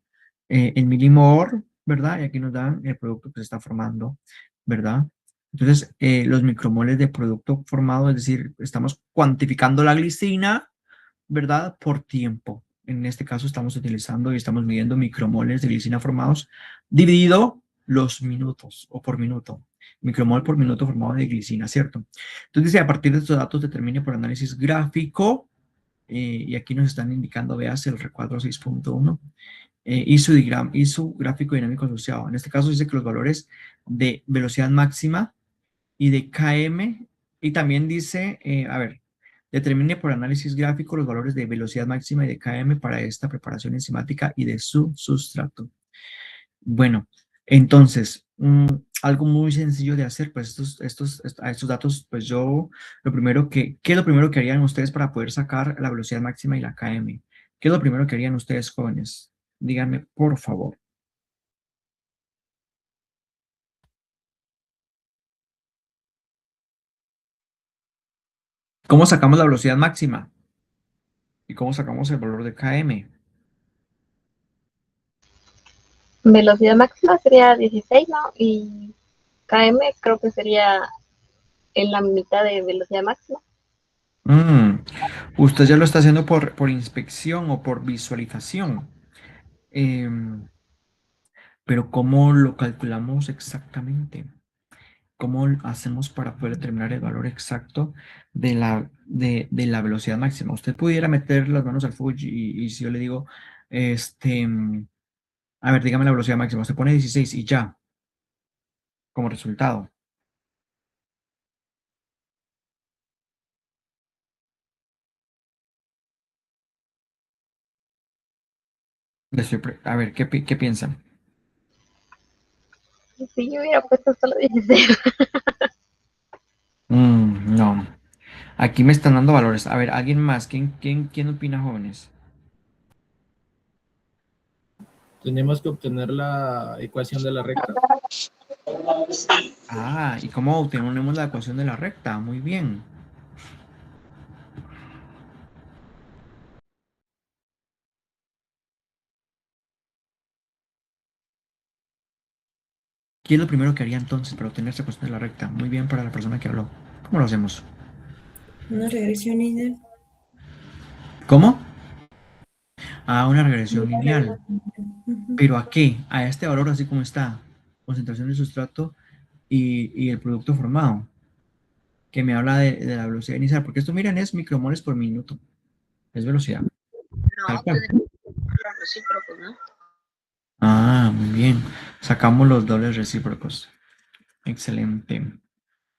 en milimol, ¿verdad? Y aquí nos dan el producto que se está formando, ¿verdad? Entonces, los micromoles de producto formado, es decir, estamos cuantificando la glicina, ¿verdad? Por tiempo. En este caso estamos utilizando y estamos midiendo micromoles de glicina formados dividido los minutos o por minuto. Micromol por minuto formado de glicina, ¿cierto? Entonces dice, a partir de estos datos determine por análisis gráfico, y aquí nos están indicando, veas el recuadro 6.1 y su gráfico dinámico asociado. En este caso dice que los valores de velocidad máxima y de KM, y también dice, a ver, determine por análisis gráfico los valores de velocidad máxima y de KM para esta preparación enzimática y de su sustrato. Bueno, entonces, algo muy sencillo de hacer, pues a estos datos, pues yo, ¿qué es lo primero que harían ustedes para poder sacar la velocidad máxima y la KM? ¿Qué es lo primero que harían ustedes, jóvenes? Díganme, por favor. ¿Cómo sacamos la velocidad máxima? ¿Y cómo sacamos el valor de KM? Velocidad máxima sería 16, ¿no? Y km creo que sería en la mitad de velocidad máxima. Mm, Usted ya lo está haciendo por inspección o por visualización. Em, pero ¿cómo lo calculamos exactamente? ¿Cómo hacemos para poder determinar el valor exacto de la velocidad máxima? Usted pudiera meter las manos al fuego y si yo le digo, a ver, dígame la velocidad máxima. Usted pone 16 y ya, como resultado. A ver, ¿qué piensan? Si yo hubiera puesto solo 16. No. Aquí me están dando valores. A ver, ¿alguien más? ¿Quién opina, jóvenes? Tenemos que obtener la ecuación de la recta. Ah, ¿y cómo obtenemos la ecuación de la recta? Muy bien. ¿Qué es lo primero que haría entonces para obtener esa ecuación de la recta? Muy bien para la persona que habló. ¿Cómo lo hacemos? Una regresión lineal. ¿Cómo? A una regresión lineal. Ujú. ¿Pero a qué? A este valor así como está. Concentración del sustrato y el producto formado. Que me habla de la velocidad inicial. Porque esto, miren, es micromoles por minuto. Es velocidad. Tal No, cual. tendría los recíprocos, ¿no? Ah, muy bien. Sacamos los dobles recíprocos. Excelente.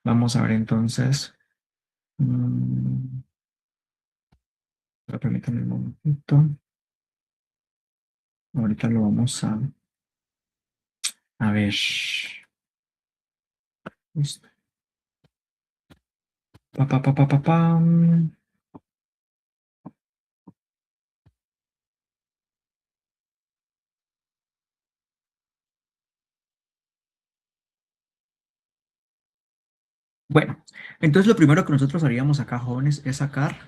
Vamos a ver entonces. Mm, Permítanme un momentito. Ahorita lo vamos a ver. Listo. Pam. Bueno, entonces lo primero que nosotros haríamos acá, jóvenes, es sacar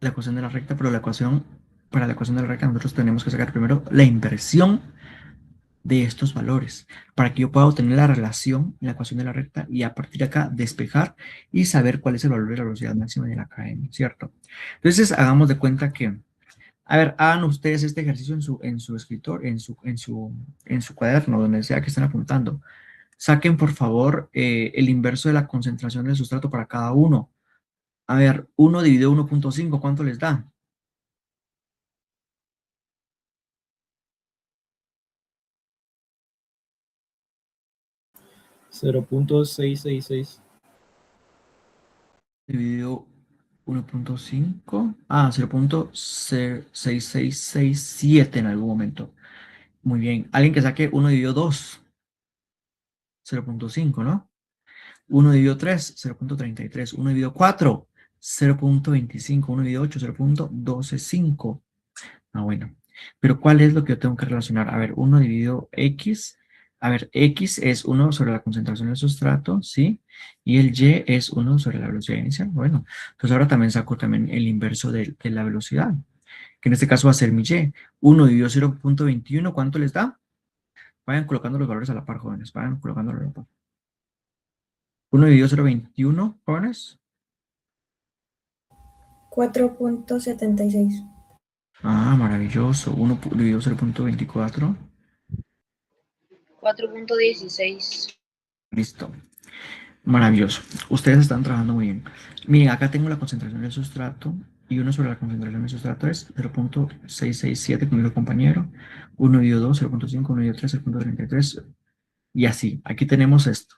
la ecuación de la recta, pero para la ecuación de la recta nosotros tenemos que sacar primero la inversión de estos valores para que yo pueda obtener la relación en la ecuación de la recta y a partir de acá despejar y saber cuál es el valor de la velocidad máxima de la KM, ¿cierto? Entonces hagamos de cuenta que, a ver, hagan ustedes este ejercicio en su escritor, en su cuaderno, donde sea que estén apuntando. Saquen, por favor, el inverso de la concentración del sustrato para cada uno. A ver, 1 dividido 1.5, ¿cuánto les da? 0.666. Dividido 1.5. Ah, 0.6667 en algún momento. Muy bien. Alguien que saque 1 dividido 2. 0.5, ¿no? 1 dividido 3, 0.33. 1 dividido 4, 0.25. 1 dividido 8, 0.125. Ah, bueno. Pero ¿cuál es lo que yo tengo que relacionar? A ver, 1 dividido X. A ver, X es 1 sobre la concentración del sustrato, ¿sí? Y el Y es 1 sobre la velocidad inicial. Bueno, entonces ahora también saco también el inverso de la velocidad, que en este caso va a ser mi Y. 1 dividido 0.21, ¿cuánto les da? Vayan colocando los valores a la par, jóvenes. Vayan colocándolos a la par. 1 dividido 0.21, jóvenes. 4.76. Ah, maravilloso. 1 dividido 0.24. 4.16. Listo. Maravilloso. Ustedes están trabajando muy bien. Miren, acá tengo la concentración del sustrato y 1 sobre la concentración del sustrato es 0.667, como dijo el compañero. 1 dividido 2, 0.5, 1 dividido 3, 0.33 y así. Aquí tenemos esto.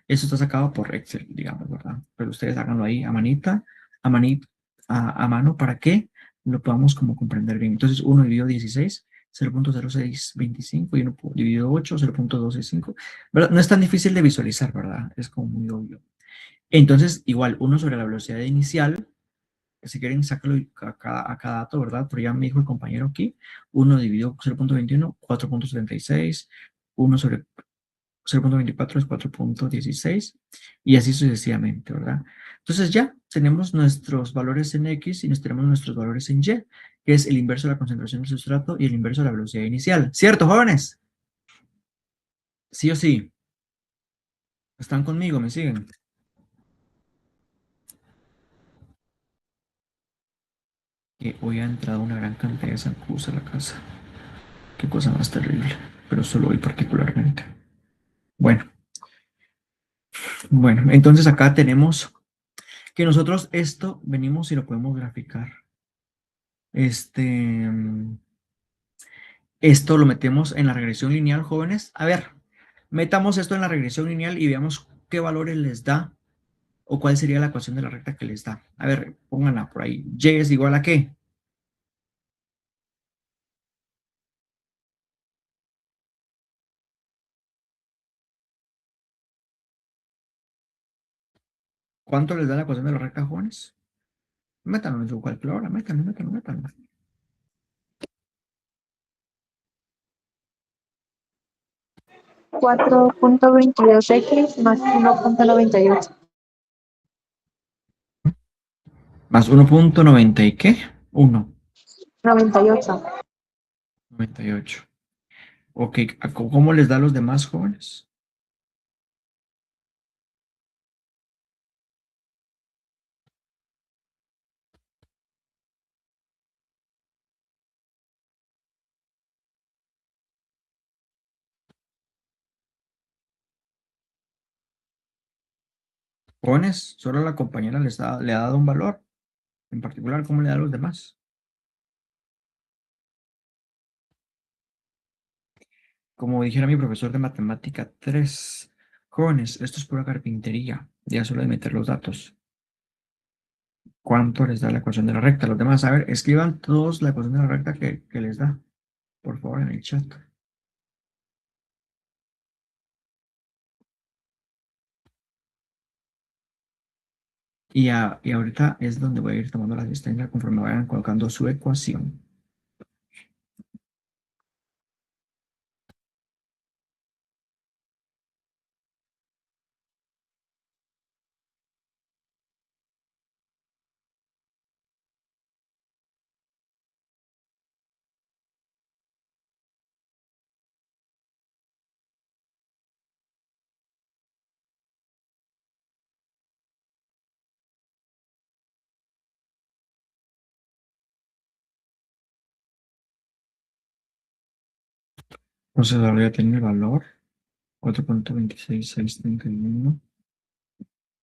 Esto está sacado por Excel, digamos, ¿verdad? Pero ustedes háganlo ahí a manita, a mano, para que lo podamos como comprender bien. Entonces, 1 dividido 16, 0.0625 y 1 dividido 8, 0.265. ¿Verdad? No es tan difícil de visualizar, ¿verdad? Es como muy obvio. Entonces, igual, 1 sobre la velocidad inicial, si quieren, sácalo a cada dato, ¿verdad? Pero ya me dijo el compañero aquí, 1 dividido 0.21, 4.76, 1 sobre 0.24 es 4.16 y así sucesivamente, ¿verdad? Entonces ya tenemos nuestros valores en X y nos tenemos nuestros valores en Y, que es el inverso de la concentración del sustrato y el inverso de la velocidad inicial. ¿Cierto, jóvenes? ¿Sí o sí? ¿Están conmigo? ¿Me siguen? Que hoy ha entrado una gran cantidad de zancudos a la casa. Qué cosa más terrible, pero solo hoy particularmente. Bueno, bueno, entonces acá tenemos que nosotros esto venimos y lo podemos graficar. Esto lo metemos en la regresión lineal, jóvenes. A ver, metamos esto en la regresión lineal y veamos qué valores les da o cuál sería la ecuación de la recta que les da. A ver, pónganla por ahí. Y es igual a ¿qué? ¿Cuánto les da la ecuación de la recta, jóvenes? Métanlo en su calculadora, métanlo. 4.22x más 1.98. Más 1.90 y qué? 1. 98. 98. Ok, ¿cómo les da a los demás jóvenes? Jóvenes, solo la compañera le ha dado un valor. En particular, ¿cómo le da a los demás? Como dijera mi profesor de matemática 3, jóvenes, esto es pura carpintería, ya solo de meter los datos. ¿Cuánto les da la ecuación de la recta? Los demás, a ver, escriban todos la ecuación de la recta que les da, por favor, en el chat. Y ahorita es donde voy a ir tomando la asistencia conforme vayan colocando su ecuación. Entonces ahora ya tiene el valor 4.26631.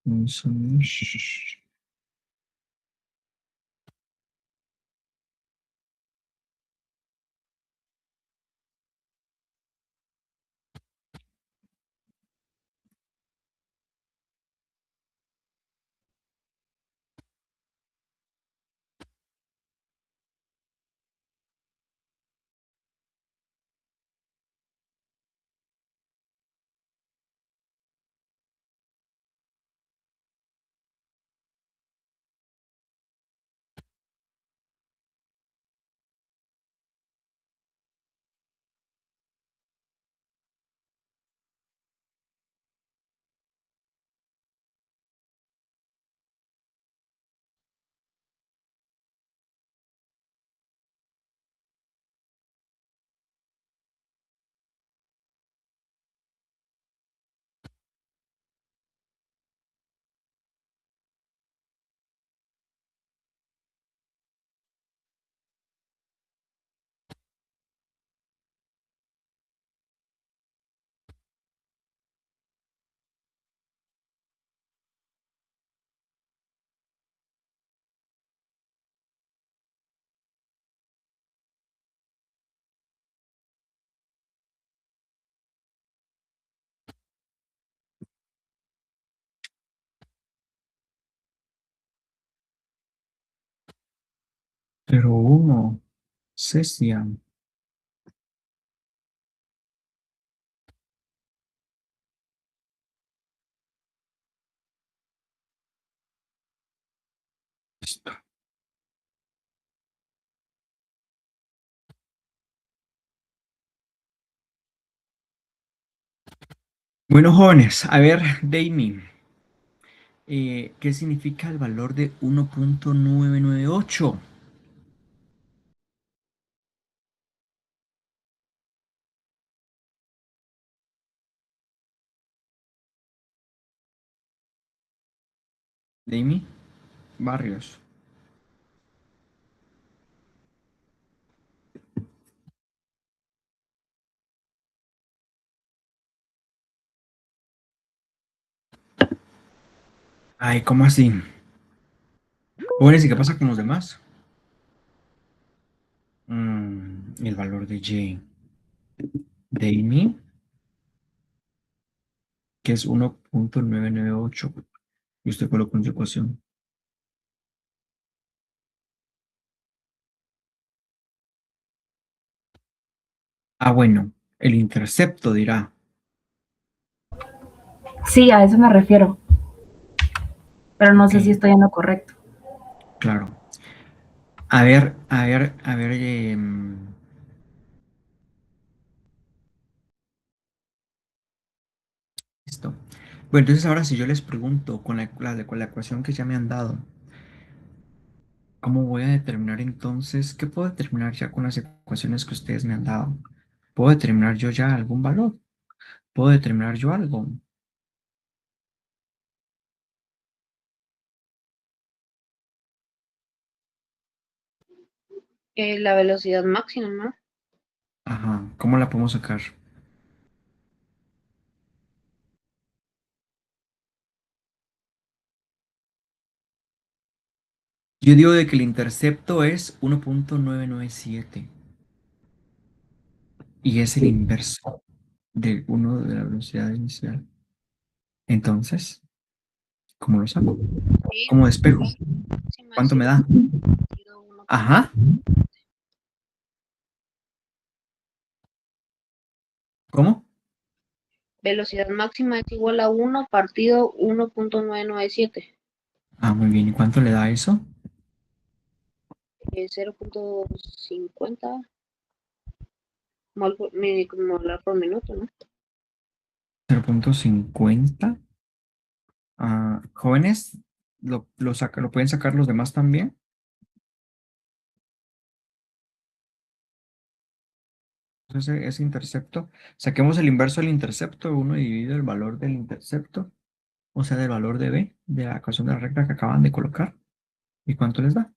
Entonces, pero uno, Cesiam. Listo. Bueno, jóvenes, a ver, Damien, ¿qué significa el valor de 1.998? Damien Barrios. Ay, ¿cómo así? Jóvenes, ¿y qué pasa con los demás? El valor de Y. Damien, que es 1.998. Y usted colocó en su ecuación. Ah, bueno, el intercepto dirá. Sí, a eso me refiero, pero no Ok, sé si estoy en lo correcto. claro. A ver, a ver, a ver. Listo. Bueno, entonces ahora si yo les pregunto con la ecuación que ya me han dado, ¿cómo voy a determinar entonces? ¿Qué puedo determinar ya con las ecuaciones que ustedes me han dado? ¿Puedo determinar yo ya algún valor? ¿Puedo determinar yo algo? La velocidad máxima, ¿no? Ajá, ¿cómo la podemos sacar? Yo digo de que el intercepto es 1.997 y es el inverso de uno de la velocidad inicial. Entonces, ¿cómo lo saco? Sí, ¿Cómo despejo? máxima es ¿Cuánto me igual da? a 1. Ajá, ¿cómo? Velocidad máxima es igual a 1 partido 1.997. Ah, muy bien. ¿Y cuánto le da eso? 0.50 molar por minuto, ¿no? 0.50. Ah, jóvenes, ¿lo pueden sacar los demás también? Ese intercepto. Saquemos el inverso del intercepto. Uno divide el valor del intercepto, o sea, del valor de B, de la ecuación de la recta que acaban de colocar. ¿Y cuánto les da?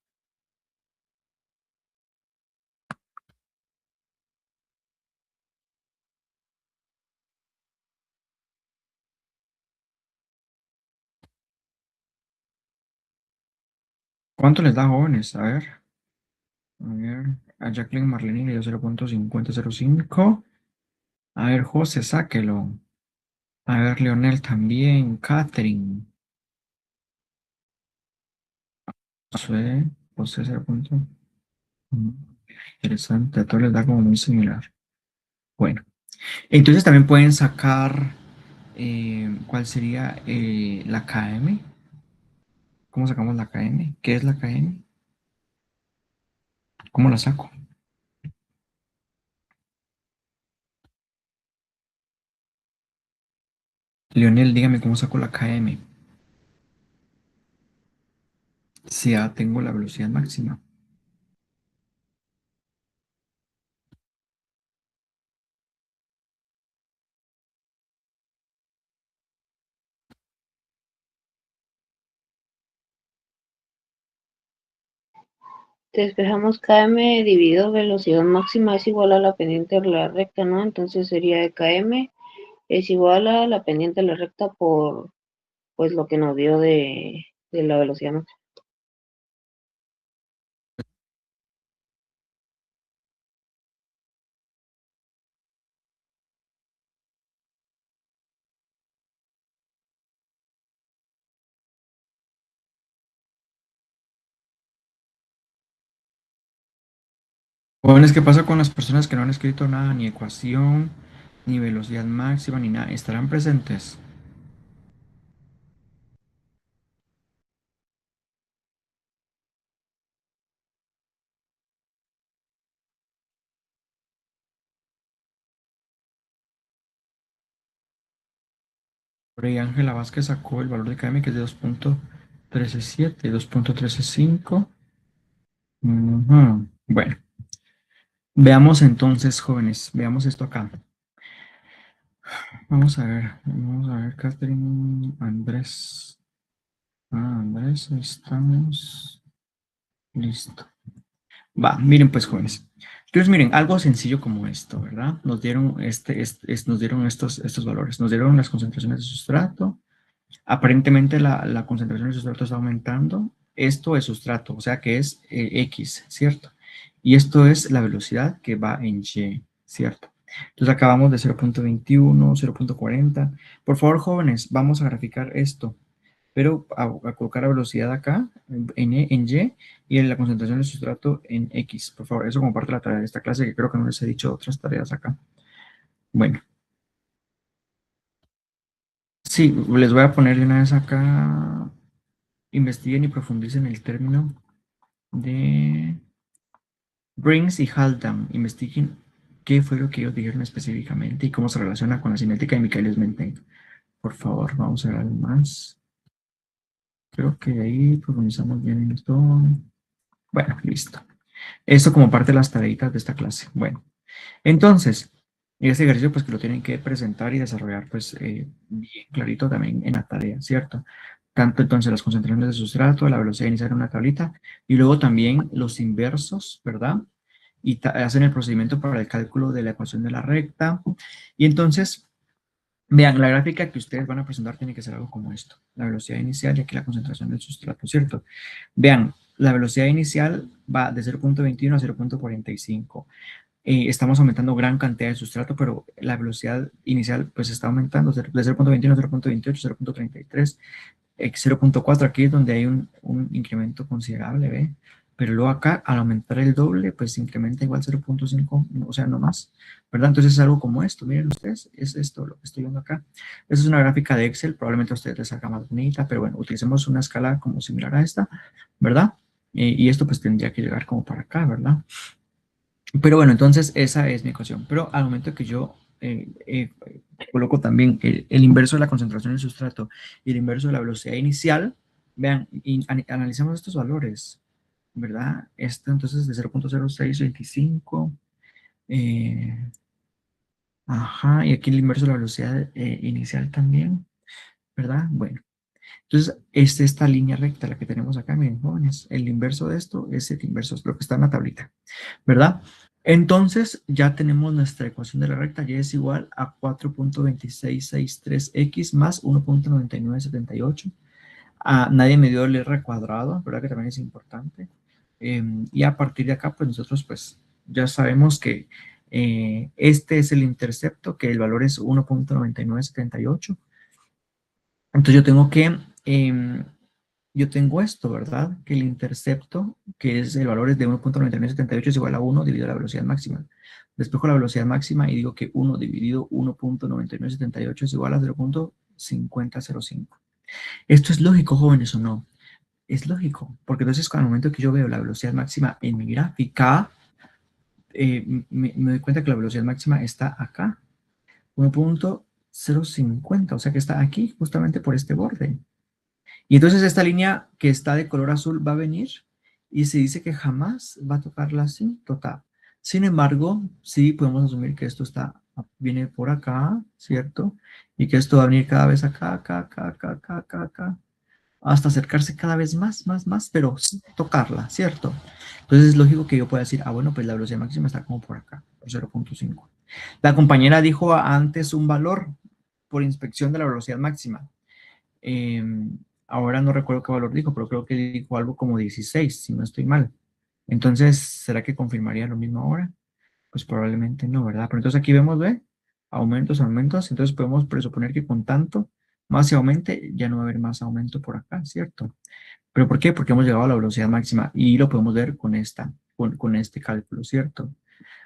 ¿Cuánto les da, jóvenes? A ver, a Jacqueline Marlene le dio 0.5005. A ver, José, sáquelo. A ver, Leonel también. Catherine. José, José 0. Interesante, a todos les da como muy similar. Bueno, entonces también pueden sacar cuál sería la KM. ¿Cómo sacamos la KM? ¿Qué es la KM? ¿Cómo la saco? Leonel, dígame cómo saco la KM. Si ya tengo la velocidad máxima. Despejamos km dividido velocidad máxima es igual a la pendiente de la recta, ¿no? Entonces sería km es igual a la pendiente de la recta por, pues, lo que nos dio de la velocidad máxima. Jóvenes, ¿qué pasa con las personas que no han escrito nada, ni ecuación, ni velocidad máxima, ni nada? ¿Estarán presentes? Por ahí Ángela Vázquez sacó el valor de KM que es de 2.137, 2.135. Ujú. Bueno, veamos entonces, jóvenes, veamos esto acá. Vamos a ver, Catherine, Andrés. Andrés, ahí estamos. Listo. Va, miren pues, jóvenes. Entonces, miren, algo sencillo como esto, ¿verdad? Nos dieron, nos dieron estos valores. Nos dieron las concentraciones de sustrato. Aparentemente la concentración de sustrato está aumentando. Esto es sustrato, o sea que es X, ¿cierto? Y esto es la velocidad que va en Y, ¿cierto? Entonces acabamos de 0.21, 0.40. Por favor, jóvenes, vamos a graficar esto, pero a colocar la velocidad acá en Y y en la concentración de sustrato en X. Por favor, eso como parte de la tarea de esta clase, que creo que no les he dicho otras tareas acá. Bueno, sí, les voy a poner de una vez acá. Investiguen y profundicen el término de Briggs y Haldane. Investiguen qué fue lo que ellos dijeron específicamente y cómo se relaciona con la cinética de Michaelis-Menten. Por favor, vamos a ver algo más. Creo que ahí profundizamos bien en esto. Bueno, listo. Esto como parte de las tareitas de esta clase. Bueno, entonces, este ejercicio pues que lo tienen que presentar y desarrollar pues bien clarito también en la tarea, ¿cierto? Tanto entonces las concentraciones de sustrato, la velocidad inicial en una tablita y luego también los inversos, ¿verdad? Y hacen el procedimiento para el cálculo de la ecuación de la recta. Y entonces, vean, la gráfica que ustedes van a presentar tiene que ser algo como esto. La velocidad inicial y aquí la concentración del sustrato, ¿cierto? Vean, la velocidad inicial va de 0.21 a 0.45. Estamos aumentando gran cantidad de sustrato, pero la velocidad inicial pues está aumentando de 0.21 a 0.28, 0.33, 0.4, aquí es donde hay un incremento considerable, ¿ve? Pero luego acá, al aumentar el doble, pues se incrementa igual 0.5, o sea, no más, ¿verdad? Entonces es algo como esto, miren ustedes, es esto lo que estoy viendo acá. Esa es una gráfica de Excel, probablemente a ustedes les salga más bonita, pero bueno, utilicemos una escala como similar a esta, ¿verdad? Y esto pues tendría que llegar como para acá, ¿verdad? Pero bueno, entonces esa es mi ecuación. Pero al momento que yo coloco también el inverso de la concentración del sustrato y el inverso de la velocidad inicial, vean, analicemos estos valores, ¿verdad? Esto entonces de 0.0625, ajá, y aquí el inverso de la velocidad inicial también, ¿verdad? Bueno, entonces esta línea recta, la que tenemos acá, miren, jóvenes, el inverso de esto es el inverso, es lo que está en la tablita, ¿verdad? Entonces ya tenemos nuestra ecuación de la recta, y es igual a 4.2663x más 1.9978 Nadie me dio el R cuadrado, ¿verdad? Que también es importante. Y a partir de acá, pues nosotros pues ya sabemos que este es el intercepto, que el valor es 1.9978. Entonces yo tengo esto, ¿verdad? Que el intercepto, que es el valor es de 1.9978 es igual a 1 dividido la velocidad máxima. Despejo la velocidad máxima y digo que 1 dividido 1.9978 es igual a 0.5005. ¿Esto es lógico, jóvenes, o no? Es lógico, porque entonces al momento que yo veo la velocidad máxima en mi gráfica, me doy cuenta que la velocidad máxima está acá, 1.050, o sea que está aquí, justamente por este borde. Y entonces esta línea que está de color azul va a venir y se dice que jamás va a tocar la asíntota. Sin embargo, sí podemos asumir que esto viene por acá, ¿cierto? Y que esto va a venir cada vez acá, acá, acá, acá, acá, acá, acá, hasta acercarse cada vez más, más, más, pero sin tocarla, ¿cierto? Entonces es lógico que yo pueda decir, bueno, pues la velocidad máxima está como por acá, por 0.5. La compañera dijo antes un valor por inspección de la velocidad máxima. Ahora no recuerdo qué valor dijo, pero creo que dijo algo como 16, si no estoy mal. Entonces, ¿será que confirmaría lo mismo ahora? Pues probablemente no, ¿verdad? Pero entonces aquí vemos, ¿ve? Aumentos, aumentos. Entonces podemos presuponer que con tanto más se aumente, ya no va a haber más aumento por acá, ¿cierto? ¿Pero por qué? Porque hemos llegado a la velocidad máxima y lo podemos ver con este cálculo, ¿cierto?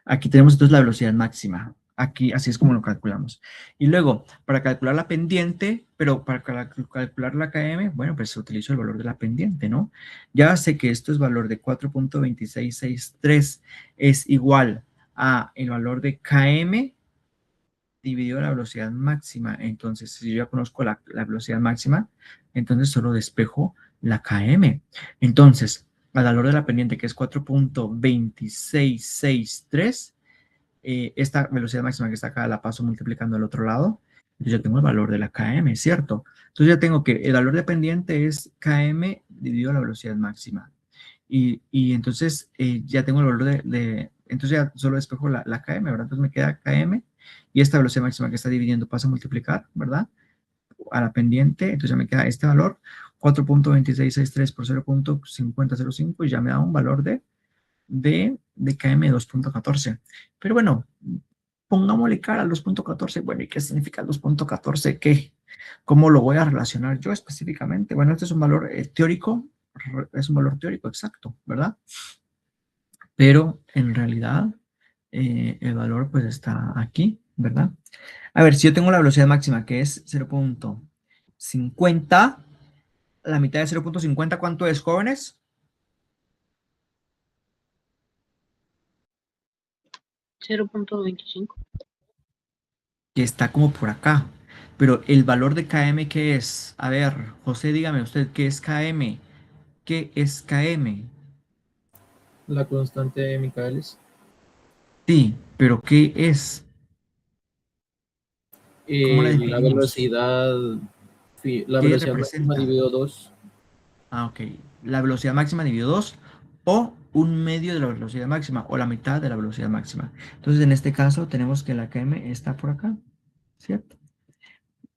Aquí tenemos entonces la velocidad máxima. Aquí, así es como lo calculamos. Y luego, para calcular la pendiente, pero para calcular la KM, bueno, pues utilizo el valor de la pendiente, ¿no? Ya sé que esto es valor de 4.2663 es igual a el valor de KM dividido la velocidad máxima. Entonces, si yo ya conozco la velocidad máxima, entonces solo despejo la KM. Entonces, al valor de la pendiente, que es 4.2663, esta velocidad máxima que está acá la paso multiplicando al otro lado. Entonces yo tengo el valor de la KM, ¿cierto? Entonces ya tengo que el valor de pendiente es KM dividido la velocidad máxima. Y entonces ya tengo el valor entonces ya solo despejo la KM, ¿verdad? Entonces me queda KM y esta velocidad máxima que está dividiendo pasa a multiplicar, ¿verdad? A la pendiente, entonces ya me queda este valor, 4.2663 por 0.5005 y ya me da un valor de KM 2.14. Pero bueno, pongámosle cara al 2.14. Bueno, ¿y qué significa el 2.14? ¿Qué? ¿Cómo lo voy a relacionar yo específicamente? Bueno, este es un valor teórico, es un valor teórico exacto, ¿verdad? Pero en realidad el valor pues está aquí, ¿verdad? A ver, si yo tengo la velocidad máxima que es 0.50, la mitad de 0.50, ¿cuánto es, jóvenes? 0.25. Que está como por acá. Pero el valor de KM, ¿qué es? A ver, José, dígame usted, ¿qué es KM? ¿Qué es KM? La constante de Michaelis. Sí, pero ¿qué es? ¿Cómo la La definimos? velocidad, la ¿Qué velocidad máxima representa? dividido 2. Ok. La velocidad máxima dividido 2 o un medio de la velocidad máxima o la mitad de la velocidad máxima. Entonces, en este caso, tenemos que la KM está por acá, ¿cierto?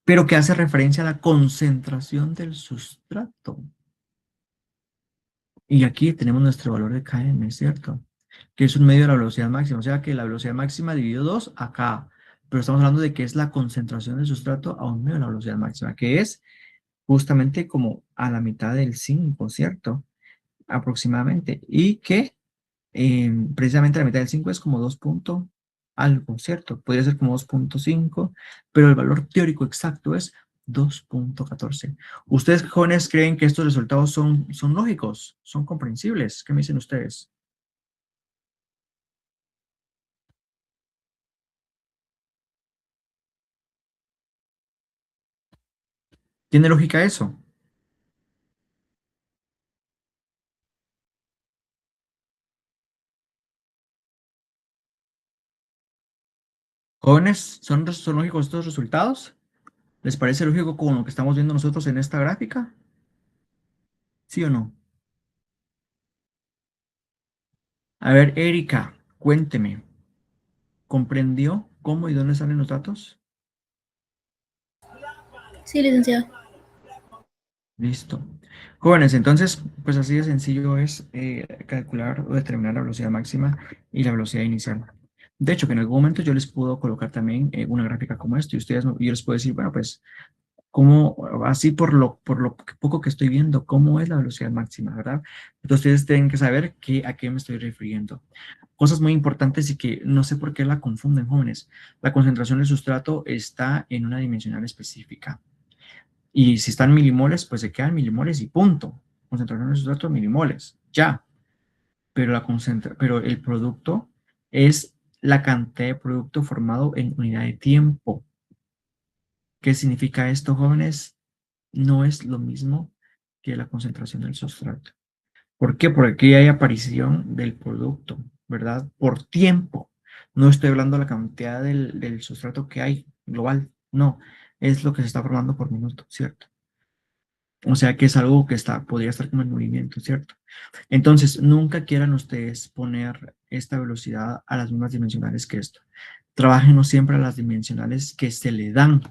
Pero que hace referencia a la concentración del sustrato. Y aquí tenemos nuestro valor de KM, ¿cierto? Que es un medio de la velocidad máxima. O sea que la velocidad máxima dividido 2 acá. Pero estamos hablando de que es la concentración del sustrato a un medio de la velocidad máxima, que es justamente como a la mitad del 5, ¿cierto? Aproximadamente. Y que precisamente la mitad del 5 es como 2 punto algo, ¿cierto? Podría ser como 2.5, pero el valor teórico exacto es 2.14. ¿Ustedes, jóvenes, creen que estos resultados son lógicos? ¿Son comprensibles? ¿Qué me dicen ustedes? ¿Tiene lógica eso? Jóvenes, ¿son lógicos estos resultados? ¿Les parece lógico con lo que estamos viendo nosotros en esta gráfica? ¿Sí o no? A ver, Erika, cuénteme. ¿Comprendió cómo y dónde salen los datos? Sí, licenciado. Listo. Jóvenes, entonces, pues así de sencillo es calcular o determinar la velocidad máxima y la velocidad inicial. De hecho, que en algún momento yo les puedo colocar también una gráfica como esta y ustedes, yo les puedo decir, bueno, pues, cómo, así por lo poco que estoy viendo, cómo es la velocidad máxima, ¿verdad? Entonces, ustedes tienen que saber a qué me estoy refiriendo. Cosas muy importantes y que no sé por qué la confunden, jóvenes. La concentración del sustrato está en una dimensional específica. Y si están milimoles, pues se quedan milimoles y punto. Concentración de sustrato milimoles, ya. Pero el producto es la cantidad de producto formado en unidad de tiempo. ¿Qué significa esto, jóvenes? No es lo mismo que la concentración del sustrato. ¿Por qué? Porque aquí hay aparición del producto, ¿verdad? Por tiempo. No estoy hablando de la cantidad del sustrato que hay global, no. Es lo que se está formando por minuto, ¿cierto? O sea que es algo que podría estar como en movimiento, ¿cierto? Entonces, nunca quieran ustedes poner esta velocidad a las mismas dimensionales que esto. Trabajen siempre a las dimensionales que se le dan,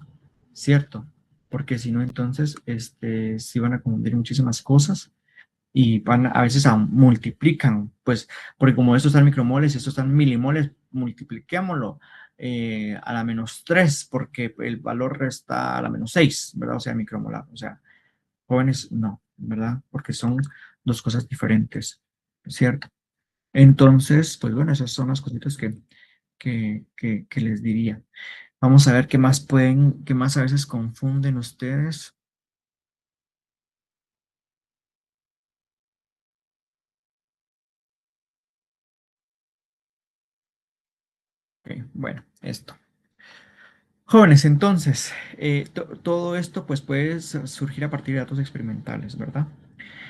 ¿cierto? Porque si no, entonces, sí van a confundir muchísimas cosas y a veces multiplican, pues, porque como esto está en micromoles y esto está en milimoles, multipliquémoslo a la -3, porque el valor está a la -6, ¿verdad? O sea, micromolar, o sea, jóvenes, no, ¿verdad? Porque son dos cosas diferentes, ¿cierto? Entonces, pues bueno, esas son las cositas que les diría. Vamos a ver qué más a veces confunden ustedes. Ok, bueno, esto. Jóvenes, entonces, todo esto pues puede surgir a partir de datos experimentales, ¿verdad?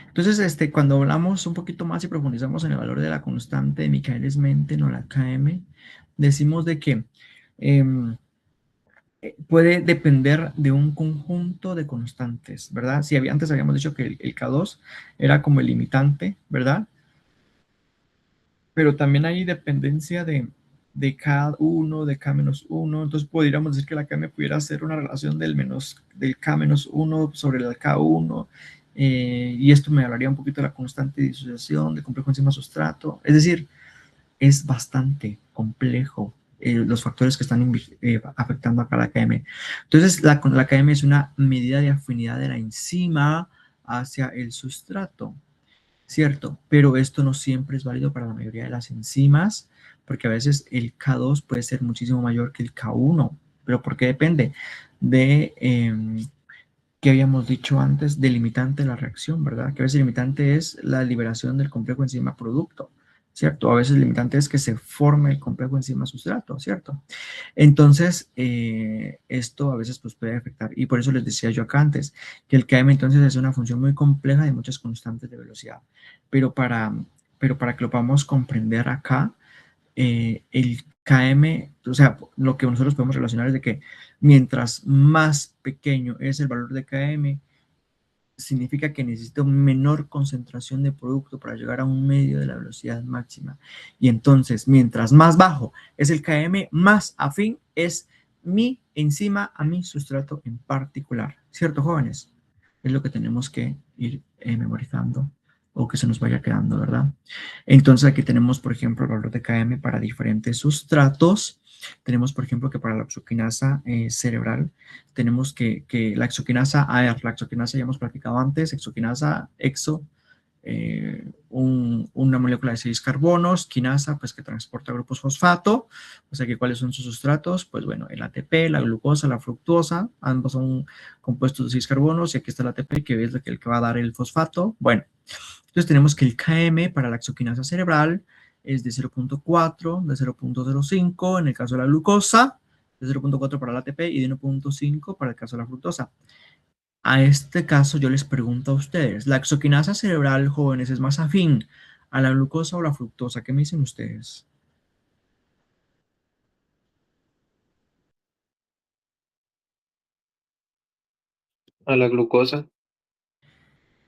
Entonces, cuando hablamos un poquito más y profundizamos en el valor de la constante de Michaelis-Menten o la Km, decimos de que em, puede depender de un conjunto de constantes, ¿verdad? Si antes habíamos dicho que el K2 era como el limitante, ¿verdad? Pero también hay dependencia de K1, de K-1, entonces podríamos decir que la Km pudiera ser una relación del K-1 sobre el K1, y esto me hablaría un poquito de la constante de disociación, de complejo enzima sustrato, es decir, es bastante complejo los factores que están afectando acá la KM. Entonces, la KM es una medida de afinidad de la enzima hacia el sustrato, ¿cierto? Pero esto no siempre es válido para la mayoría de las enzimas, porque a veces el K2 puede ser muchísimo mayor que el K1, pero ¿por qué depende? De, que habíamos dicho antes, delimitante de la reacción, ¿verdad? Que a veces el limitante es la liberación del complejo enzima producto, ¿cierto? A veces el limitante es que se forme el complejo enzima sustrato, ¿cierto? Entonces, esto a veces pues, puede afectar, y por eso les decía yo acá antes, que el Km entonces es una función muy compleja de muchas constantes de velocidad, pero para que lo podamos comprender acá, el Km, o sea, lo que nosotros podemos relacionar es de que mientras más pequeño es el valor de Km, significa que necesita una menor concentración de producto para llegar a un medio de la velocidad máxima. Y entonces, mientras más bajo es el Km, más afín es mi enzima a mi sustrato en particular. ¿Cierto, jóvenes? Es lo que tenemos que ir memorizando o que se nos vaya quedando, ¿verdad? Entonces aquí tenemos, por ejemplo, el valor de Km para diferentes sustratos. Tenemos, por ejemplo, que para la exoquinasa cerebral, tenemos que la exoquinasa AR, la exoquinasa ya hemos platicado antes, exoquinasa exo, una molécula de 6 carbonos, quinasa, pues que transporta grupos fosfato, o sea que cuáles son sus sustratos, pues bueno, el ATP, la glucosa, la fructosa, ambos son compuestos de 6 carbonos, y aquí está el ATP, que es el que va a dar el fosfato. Bueno, entonces tenemos que el Km para la exoquinasa cerebral es de 0.4, de 0.05 en el caso de la glucosa, de 0.4 para el ATP y de 1.5 para el caso de la fructosa. A este caso yo les pregunto a ustedes, ¿la exoquinasa cerebral, jóvenes, es más afín a la glucosa o la fructosa? ¿Qué me dicen ustedes? A la glucosa.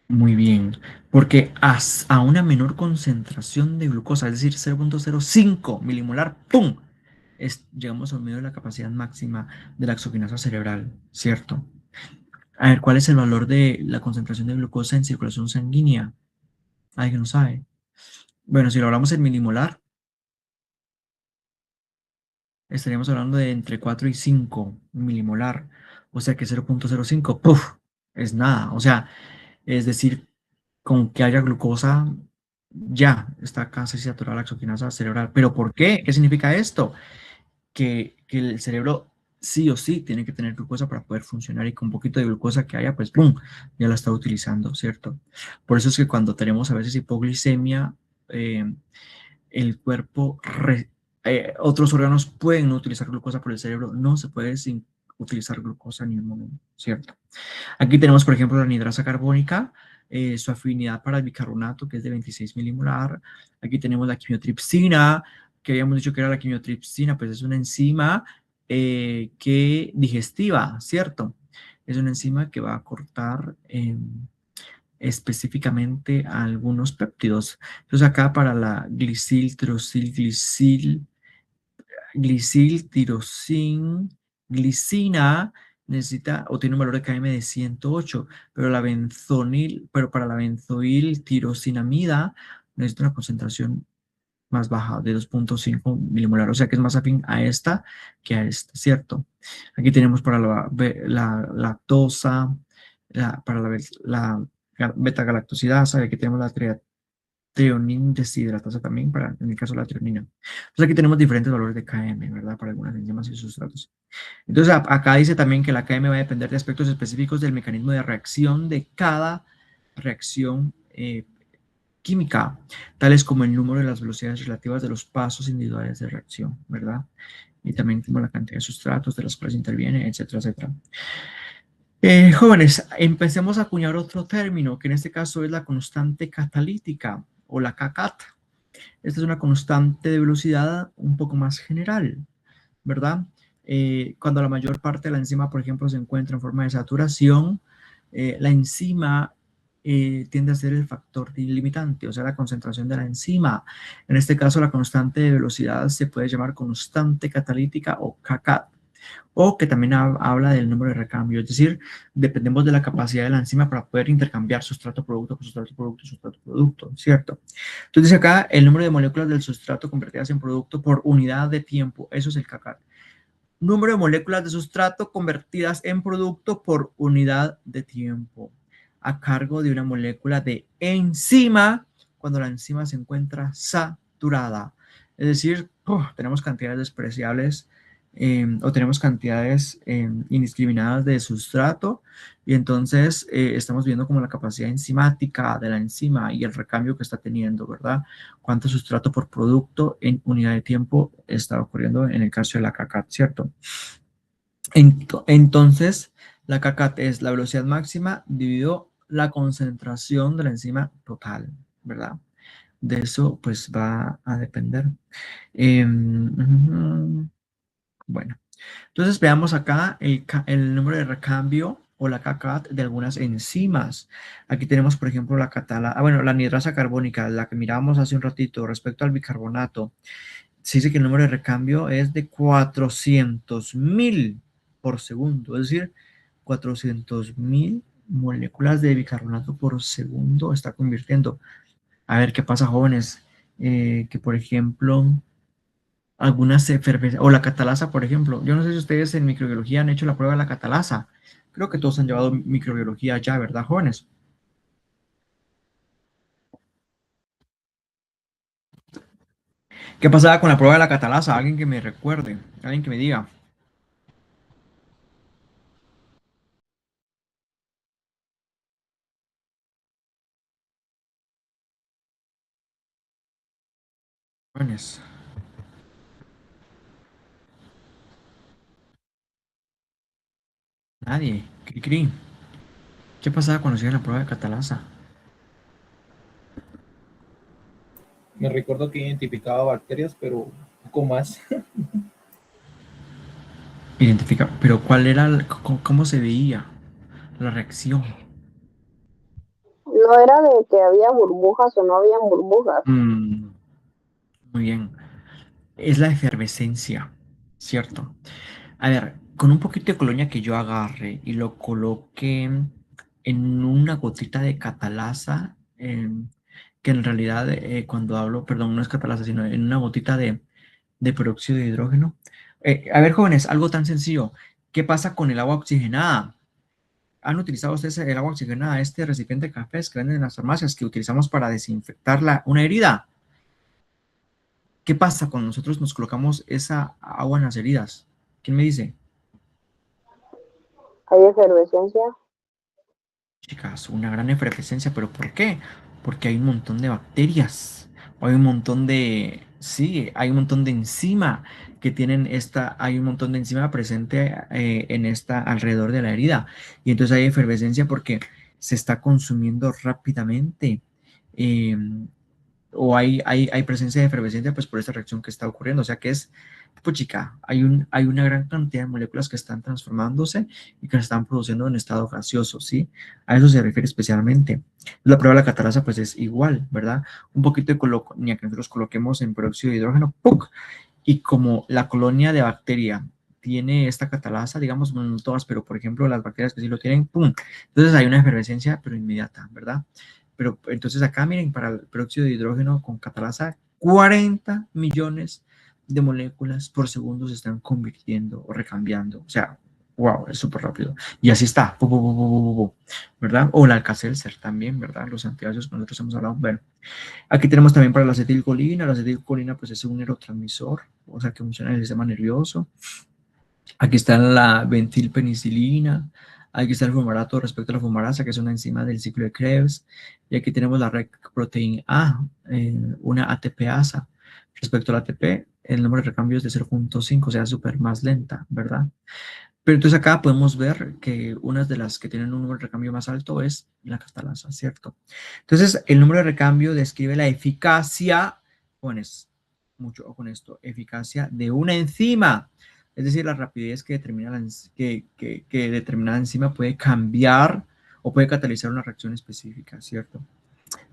Muy bien, porque a una menor concentración de glucosa, es decir, 0.05 milimolar, ¡pum! Llegamos al medio de la capacidad máxima de la exoquinasa cerebral, ¿cierto? A ver, ¿cuál es el valor de la concentración de glucosa en circulación sanguínea? ¿Alguien no sabe? Bueno, si lo hablamos en milimolar, estaríamos hablando de entre 4 y 5 milimolar. O sea que 0.05, ¡puf! Es nada. O sea, es decir, con que haya glucosa, ya está casi saturada la oxigenasa cerebral. ¿Pero por qué? ¿Qué significa esto? Que el cerebro sí o sí tiene que tener glucosa para poder funcionar y con un poquito de glucosa que haya, pues ¡pum! Ya la está utilizando, ¿cierto? Por eso es que cuando tenemos a veces hipoglicemia, el cuerpo, otros órganos pueden no utilizar glucosa, pero el cerebro no se puede sin utilizar glucosa en ningún momento, ¿cierto? Aquí tenemos, por ejemplo, la anhidrasa carbónica, su afinidad para el bicarbonato, que es de 26 milimolar. Aquí tenemos la quimiotripsina, que habíamos dicho que era la quimiotripsina, pues es una enzima que digestiva, ¿cierto? Es una enzima que va a cortar específicamente a algunos péptidos. Entonces acá para la glicil, tirosil, glicil, tirosin, glicina necesita o tiene un valor de km de 108, pero pero para la benzoil tirosinamida necesita una concentración más baja de 2.5 milimolar, o sea que es más afín a esta que a esta, ¿cierto? Aquí tenemos para la lactosa, para la beta-galactosidasa, aquí tenemos la treonina deshidratasa también, para, en el caso de la treonina. Entonces aquí tenemos diferentes valores de Km, ¿verdad? Para algunas enzimas y sustratos. Entonces acá dice también que la Km va a depender de aspectos específicos del mecanismo de reacción de cada reacción química, tales como el número de las velocidades relativas de los pasos individuales de reacción, ¿verdad? Y también como la cantidad de sustratos de los cuales interviene, etcétera, etcétera. Jóvenes, empecemos a acuñar otro término, que en este caso es la constante catalítica o la CACAT. Esta es una constante de velocidad un poco más general, ¿verdad? Cuando la mayor parte de la enzima, por ejemplo, se encuentra en forma de saturación, la enzima tiende a ser el factor limitante, o sea, la concentración de la enzima. En este caso, la constante de velocidad se puede llamar constante catalítica o CACAT, o que también habla del número de recambio, es decir, dependemos de la capacidad de la enzima para poder intercambiar sustrato-producto con sustrato-producto, sustrato-producto, ¿cierto? Entonces acá el número de moléculas del sustrato convertidas en producto por unidad de tiempo, eso es el CACAT. Número de moléculas de sustrato convertidas en producto por unidad de tiempo, a cargo de una molécula de enzima cuando la enzima se encuentra saturada. Es decir, tenemos cantidades despreciables o tenemos cantidades indiscriminadas de sustrato y entonces estamos viendo como la capacidad enzimática de la enzima y el recambio que está teniendo, ¿verdad? Cuánto sustrato por producto en unidad de tiempo está ocurriendo en el caso de la CACAT, ¿cierto? Entonces, la CACAT es la velocidad máxima dividido la concentración de la enzima total, ¿verdad? De eso pues va a depender. Bueno, entonces veamos acá el número de recambio o la CACAT de algunas enzimas. Aquí tenemos, por ejemplo, la anhidrasa carbónica, la que mirábamos hace un ratito respecto al bicarbonato. Se dice que el número de recambio es de 400.000 por segundo, es decir, 400.000 moléculas de bicarbonato por segundo está convirtiendo. A ver qué pasa, jóvenes, que por ejemplo algunas o la catalasa, por ejemplo. Yo no sé si ustedes en microbiología han hecho la prueba de la catalasa. Creo que todos han llevado microbiología ya, ¿verdad, jóvenes? ¿Qué pasaba con la prueba de la catalasa? Alguien que me recuerde, alguien que me diga. Jóvenes, nadie. Cri. ¿Qué pasaba cuando hacían la prueba de catalasa? Me recuerdo que identificaba bacterias, pero un poco más. Identifica, pero ¿cuál era, cómo se veía la reacción? No era de que había burbujas o no había burbujas. Muy bien. Es la efervescencia, ¿cierto? A ver, con un poquito de colonia que yo agarre y lo coloque en una gotita de catalasa, que en realidad cuando hablo, perdón, no es catalasa, sino en una gotita de peróxido de hidrógeno. A ver, jóvenes, algo tan sencillo. ¿Qué pasa con el agua oxigenada? ¿Han utilizado ustedes el agua oxigenada, este recipiente de cafés que venden en las farmacias que utilizamos para desinfectar una herida? ¿Qué pasa cuando nosotros nos colocamos esa agua en las heridas? ¿Quién me dice? Hay efervescencia. Chicas, una gran efervescencia, ¿pero por qué? Porque hay un montón de bacterias, hay un montón de, sí, hay un montón de enzima que tienen hay un montón de enzima presente en alrededor de la herida. Y entonces hay efervescencia porque se está consumiendo rápidamente. eh, o hay presencia de efervescencia pues por esta reacción que está ocurriendo, o sea que es, pues chica, hay una gran cantidad de moléculas que están transformándose y que se están produciendo en estado gaseoso, ¿sí? A eso se refiere especialmente. La prueba de la catalasa pues es igual, ¿verdad? Un poquito de colonia que nosotros coloquemos en peróxido de hidrógeno, ¡puc! Y como la colonia de bacteria tiene esta catalasa, digamos, bueno, no todas, pero por ejemplo las bacterias que sí lo tienen, ¡pum! Entonces hay una efervescencia, pero inmediata, ¿verdad? Pero entonces acá miren, para el peróxido de hidrógeno con catalasa, 40 millones de moléculas por segundo se están convirtiendo o recambiando. O sea, wow, es súper rápido. Y así está, ¿verdad? O el Alka-Seltzer también, ¿verdad? Los antiácidos que nosotros hemos hablado. Bueno, aquí tenemos también para la acetilcolina. La acetilcolina pues es un neurotransmisor, o sea, que funciona en el sistema nervioso. Aquí está la ventilpenicilina, aquí está el fumarato respecto a la fumarasa, que es una enzima del ciclo de Krebs, y aquí tenemos la REC proteína A, una ATPasa. Respecto al ATP, el número de recambios es de 0.5, o sea, súper más lenta, ¿verdad? Pero entonces acá podemos ver que una de las que tienen un número de recambio más alto es la catalasa, ¿cierto? Entonces, el número de recambio describe la eficacia, jóvenes, mucho ojo con esto, eficacia de una enzima. Es decir, la rapidez que que determinada enzima puede cambiar o puede catalizar una reacción específica, ¿cierto?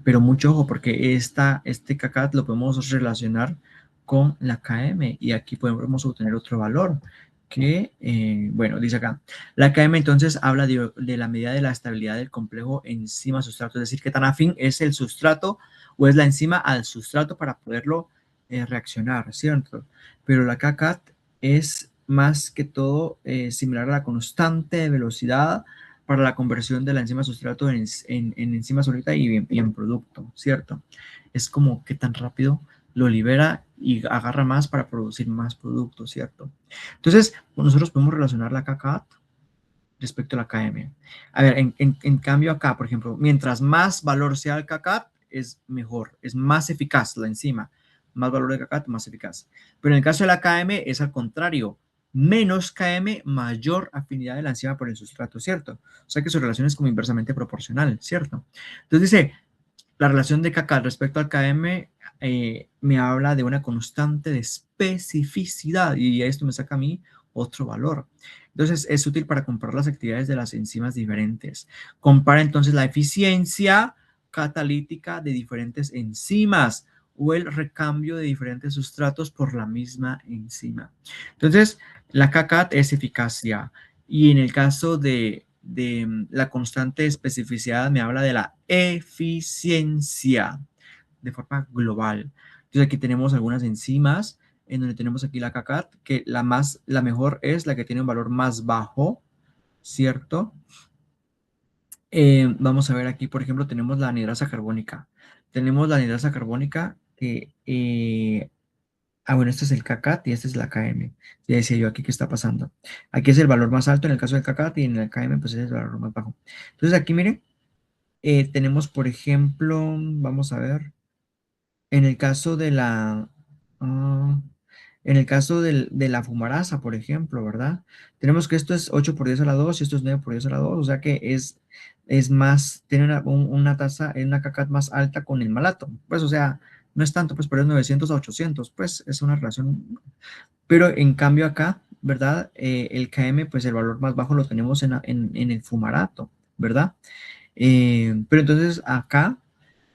Pero mucho ojo, porque este CACAT lo podemos relacionar con la KM y aquí podemos obtener otro valor que, bueno, dice acá, la KM entonces habla de la medida de la estabilidad del complejo enzima-sustrato, es decir, qué tan afín es el sustrato o es la enzima al sustrato para poderlo reaccionar, ¿cierto? Pero la KCAT es más que todo similar a la constante de velocidad para la conversión de la enzima sustrato en enzima solita y en producto, ¿cierto? Es como qué tan rápido lo libera y agarra más para producir más producto, ¿cierto? Entonces, nosotros podemos relacionar la KCAT respecto a la KM. A ver, en cambio acá, por ejemplo, mientras más valor sea el KCAT, es mejor, es más eficaz la enzima. Más valor de KCAT, más eficaz. Pero en el caso de la KM es al contrario. Menos KM, mayor afinidad de la enzima por el sustrato, ¿cierto? O sea que su relación es como inversamente proporcional, ¿cierto? Entonces dice, la relación de KCAT respecto al KM me habla de una constante de especificidad y esto me saca a mí otro valor. Entonces es útil para comparar las actividades de las enzimas diferentes. Compara entonces la eficiencia catalítica de diferentes enzimas o el recambio de diferentes sustratos por la misma enzima. Entonces, la KCAT es eficacia y en el caso de la constante de especificidad me habla de la eficiencia de forma global. Entonces aquí tenemos algunas enzimas en donde tenemos aquí la KCAT, que la mejor es la que tiene un valor más bajo, ¿cierto? Vamos a ver aquí, por ejemplo, tenemos la anhidrasa carbónica. Tenemos la anhidrasa carbónica que, bueno, este es el KCAT y este es la KM. Ya decía yo aquí qué está pasando. Aquí es el valor más alto en el caso del KCAT y en el KM pues es el valor más bajo. Entonces aquí miren, tenemos por ejemplo, vamos a ver, en el caso de ah, en el caso de la fumarasa, por ejemplo, ¿verdad? Tenemos que esto es 8 por 10 a la 2 y esto es 9 por 10 a la 2, o sea que es más, tiene una tasa, una KCAT más alta con el malato. Pues, o sea, no es tanto, pues, pero es 900 a 800, pues, es una relación. Pero en cambio acá, ¿verdad? El KM, pues, el valor más bajo lo tenemos en el fumarato, ¿verdad? Pero entonces acá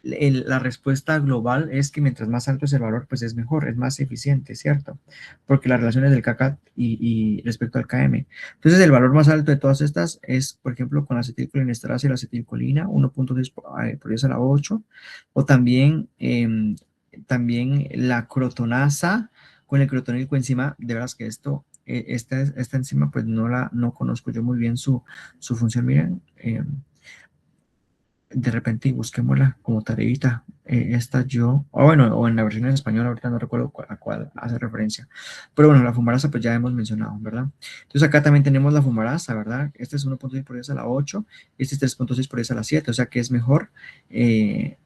la respuesta global es que mientras más alto es el valor, pues es mejor, es más eficiente, ¿cierto? Porque la relación es del kcat y respecto al km. Entonces, el valor más alto de todas estas es, por ejemplo, con la acetilcolinesterasa y la acetilcolina, 1.6 por 10 a la 8, o también, también la crotonasa con el crotonil coenzima. De veras que esta enzima, pues no conozco yo muy bien su función. Miren, de repente busquémosla como tareita. Esta yo, o bueno, o en la versión en español, ahorita no recuerdo a cuál hace referencia. Pero bueno, la fumarasa pues ya hemos mencionado, ¿verdad? Entonces acá también tenemos la fumarasa, ¿verdad? Este es 1.6 por 10 a la 8, este es 3.6 por 10 a la 7, o sea que es mejor,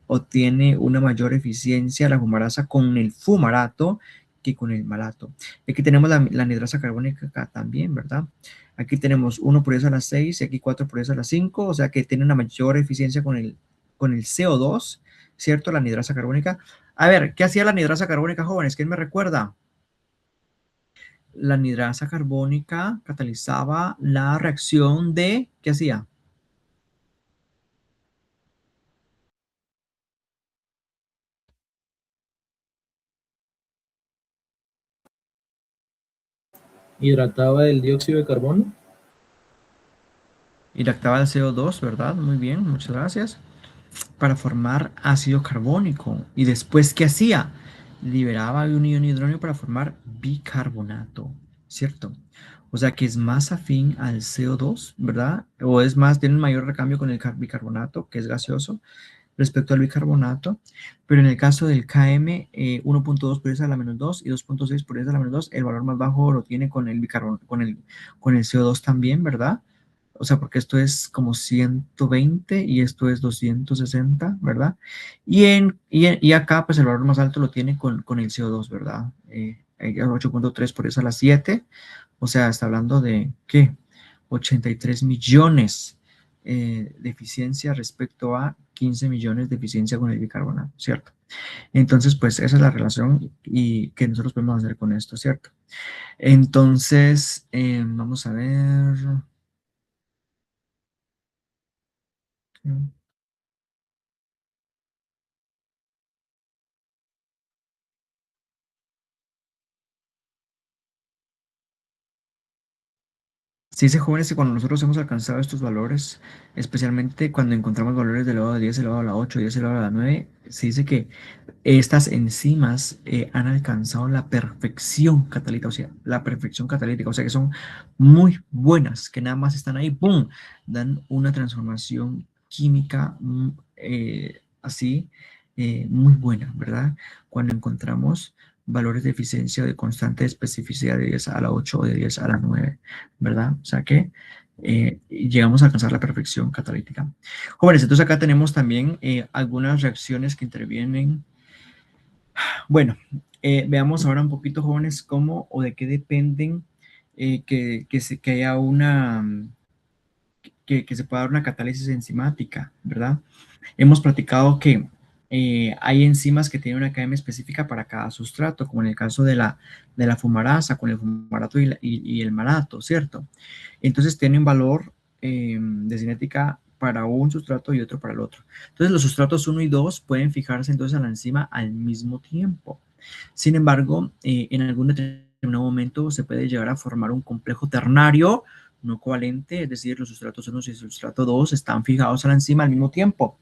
obtiene una mayor eficiencia la fumarasa con el fumarato que con el malato. Aquí tenemos la anhidrasa carbónica acá también, ¿verdad? Aquí tenemos 1 por 10 a la 6 y aquí 4 por 10 a la 5, o sea que tiene una mayor eficiencia con el CO2, ¿cierto? La anhidrasa carbónica. A ver, ¿qué hacía la anhidrasa carbónica, jóvenes? ¿Quién me recuerda? La anhidrasa carbónica catalizaba la reacción de, ¿qué hacía? Hidrataba el dióxido de carbono. Hidrataba el CO2, ¿verdad? Muy bien, muchas gracias. Para formar ácido carbónico. ¿Y después qué hacía? Liberaba un ion hidrógeno para formar bicarbonato, ¿cierto? O sea que es más afín al CO2, ¿verdad? O es más, tiene un mayor recambio con el bicarbonato, que es gaseoso, respecto al bicarbonato. Pero en el caso del KM, 1.2 por 10 a la menos 2 y 2.6 por 10 a la menos 2, el valor más bajo lo tiene con el bicarbonato, con el CO2 también, ¿verdad? O sea, porque esto es como 120 y esto es 260, ¿verdad? Y acá, pues el valor más alto lo tiene con el CO2, ¿verdad? 8.3 por 10 a la 7. O sea, está hablando de, ¿qué? 83 millones de eficiencia respecto a 15 millones de eficiencia con el bicarbonato, ¿cierto? Entonces, pues esa es la relación y que nosotros podemos hacer con esto, ¿cierto? Entonces, vamos a ver. Se dice, jóvenes, que cuando nosotros hemos alcanzado estos valores, especialmente cuando encontramos valores de elevado a 10, elevado a la 8, 10 elevado a la 9, se dice que estas enzimas han alcanzado la perfección catalítica, o sea, la perfección catalítica, o sea que son muy buenas, que nada más están ahí, ¡pum!, dan una transformación química así, muy buena, ¿verdad? Cuando encontramos valores de eficiencia o de constante de especificidad de 10 a la 8 o de 10 a la 9, ¿verdad? O sea que llegamos a alcanzar la perfección catalítica. Jóvenes, entonces acá tenemos también algunas reacciones que intervienen. Bueno, veamos ahora un poquito, jóvenes, cómo o de qué dependen que haya que se pueda dar una catálisis enzimática, ¿verdad? Hemos platicado que hay enzimas que tienen una KM específica para cada sustrato, como en el caso de la fumarasa, con el fumarato y el malato, ¿cierto? Entonces tienen valor de cinética para un sustrato y otro para el otro. Entonces los sustratos 1 y 2 pueden fijarse entonces a la enzima al mismo tiempo. Sin embargo, en algún determinado momento se puede llegar a formar un complejo ternario no covalente, es decir, los sustratos 1 y el sustrato 2 están fijados a la enzima al mismo tiempo.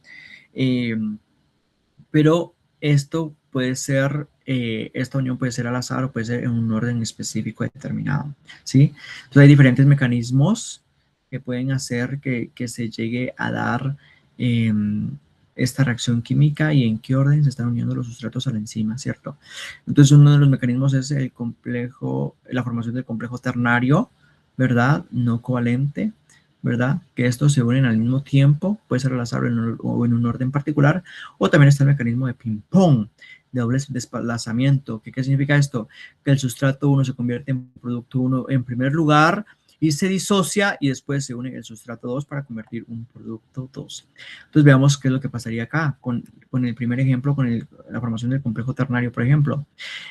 Pero esto puede ser, esta unión puede ser al azar o puede ser en un orden específico determinado, ¿sí? Entonces hay diferentes mecanismos que pueden hacer que se llegue a dar esta reacción química y en qué orden se están uniendo los sustratos a la enzima, ¿cierto? Entonces uno de los mecanismos es el complejo, la formación del complejo ternario, ¿verdad? No covalente, ¿verdad? Que estos se unen al mismo tiempo, puede ser al azar o en un orden particular, o también está el mecanismo de ping-pong, de doble desplazamiento. ¿Qué significa esto? Que el sustrato 1 se convierte en producto 1 en primer lugar y se disocia y después se une el sustrato 2 para convertir un producto 2. Entonces veamos qué es lo que pasaría acá con el primer ejemplo, con la formación del complejo ternario, por ejemplo.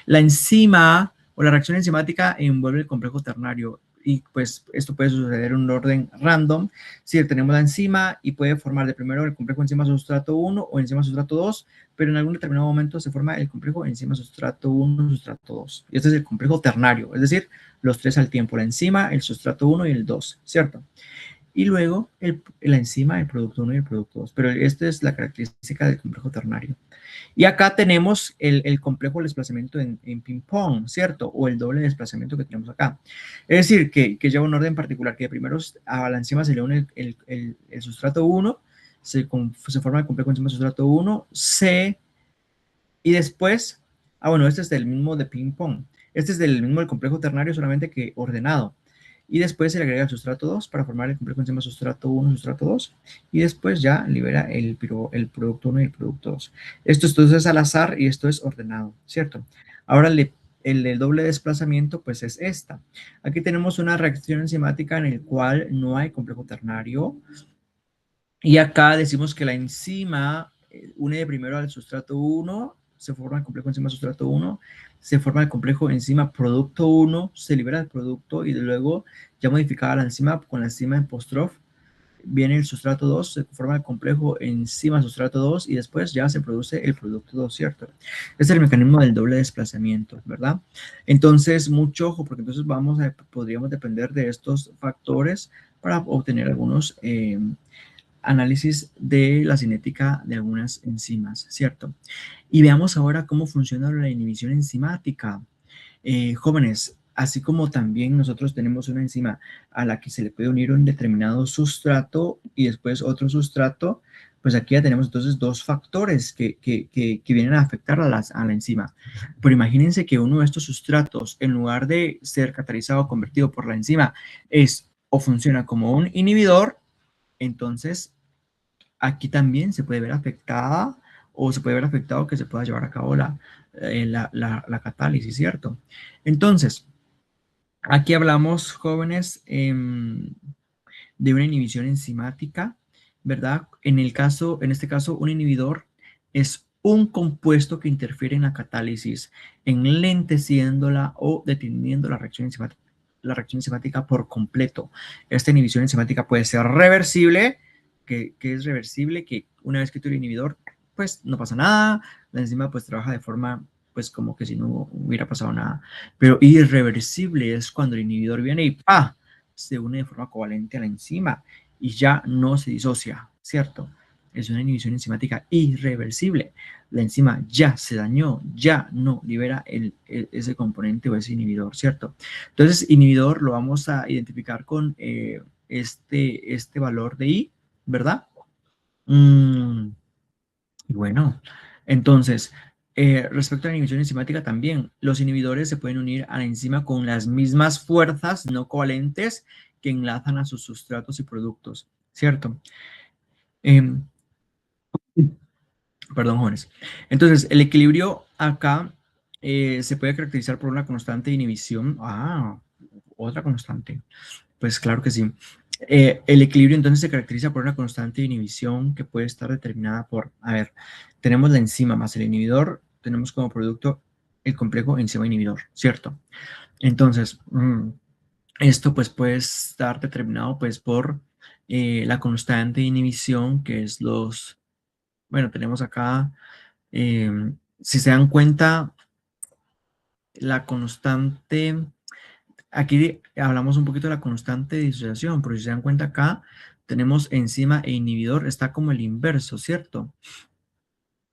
La enzima o la reacción enzimática envuelve el complejo ternario y pues esto puede suceder en un orden random. Si tenemos la enzima y puede formar de primero el complejo enzima sustrato 1 o enzima sustrato 2, pero en algún determinado momento se forma el complejo enzima sustrato 1, sustrato 2. Y este es el complejo ternario, es decir, los tres al tiempo, la enzima, el sustrato 1 y el 2, ¿cierto? Y luego la enzima, el producto 1 y el producto 2. Pero esta es la característica del complejo ternario. Y acá tenemos el complejo de desplazamiento en ping-pong, ¿cierto? O el doble desplazamiento que tenemos acá. Es decir, que lleva un orden particular, que primero a la enzima se le une el sustrato 1, se forma el complejo enzima sustrato 1, y después, bueno, este es del mismo de ping-pong. Este es del mismo del complejo ternario, solamente que ordenado. Y después se le agrega el sustrato 2 para formar el complejo enzima sustrato 1, sustrato 2. Y después ya libera el producto 1 y el producto 2. Esto es al azar y esto es ordenado, ¿cierto? Ahora el doble desplazamiento pues es esta. Aquí tenemos una reacción enzimática en el cual no hay complejo ternario. Y acá decimos que la enzima une de primero al sustrato 1, se forma el complejo enzima sustrato 1, se forma el complejo enzima producto 1, se libera el producto y luego ya modificada la enzima con la enzima en post-trough, viene el sustrato 2, se forma el complejo enzima sustrato 2 y después ya se produce el producto 2, ¿cierto? Este es el mecanismo del doble desplazamiento, ¿verdad? Entonces, mucho ojo, porque entonces podríamos depender de estos factores para obtener algunos análisis de la cinética de algunas enzimas, ¿cierto? Y veamos ahora cómo funciona la inhibición enzimática. Jóvenes, así como también nosotros tenemos una enzima a la que se le puede unir un determinado sustrato y después otro sustrato, pues aquí ya tenemos entonces dos factores que vienen a afectar a la enzima. Pero imagínense que uno de estos sustratos, en lugar de ser catalizado o convertido por la enzima, es o funciona como un inhibidor, entonces aquí también se puede ver afectada o se puede ver afectado que se pueda llevar a cabo la catálisis, ¿cierto? Entonces, aquí hablamos, jóvenes, de una inhibición enzimática, ¿verdad? En este caso, un inhibidor es un compuesto que interfiere en la catálisis, enlenteciéndola o deteniendo la reacción enzimática por completo. Esta inhibición enzimática puede ser reversible, que es reversible, que una vez que tú el inhibidor, pues no pasa nada, la enzima pues trabaja de forma, pues como que si no hubiera pasado nada. Pero irreversible es cuando el inhibidor viene y ¡pah!, se une de forma covalente a la enzima y ya no se disocia, ¿cierto? Es una inhibición enzimática irreversible. La enzima ya se dañó, ya no libera ese componente o ese inhibidor, ¿cierto? Entonces, inhibidor lo vamos a identificar con este valor de I, ¿verdad? Y bueno, entonces, respecto a la inhibición enzimática también, los inhibidores se pueden unir a la enzima con las mismas fuerzas no covalentes que enlazan a sus sustratos y productos, ¿cierto? Perdón, jóvenes. Entonces, el equilibrio acá se puede caracterizar por una constante de inhibición. Otra constante. Pues claro que sí. El equilibrio entonces se caracteriza por una constante de inhibición que puede estar determinada por, tenemos la enzima más el inhibidor, tenemos como producto el complejo enzima inhibidor, ¿cierto? Entonces, esto pues puede estar determinado pues por la constante de inhibición, que es tenemos acá, si se dan cuenta, la constante. Aquí hablamos un poquito de la constante de disociación, pero si se dan cuenta acá, tenemos enzima e inhibidor, está como el inverso, ¿cierto?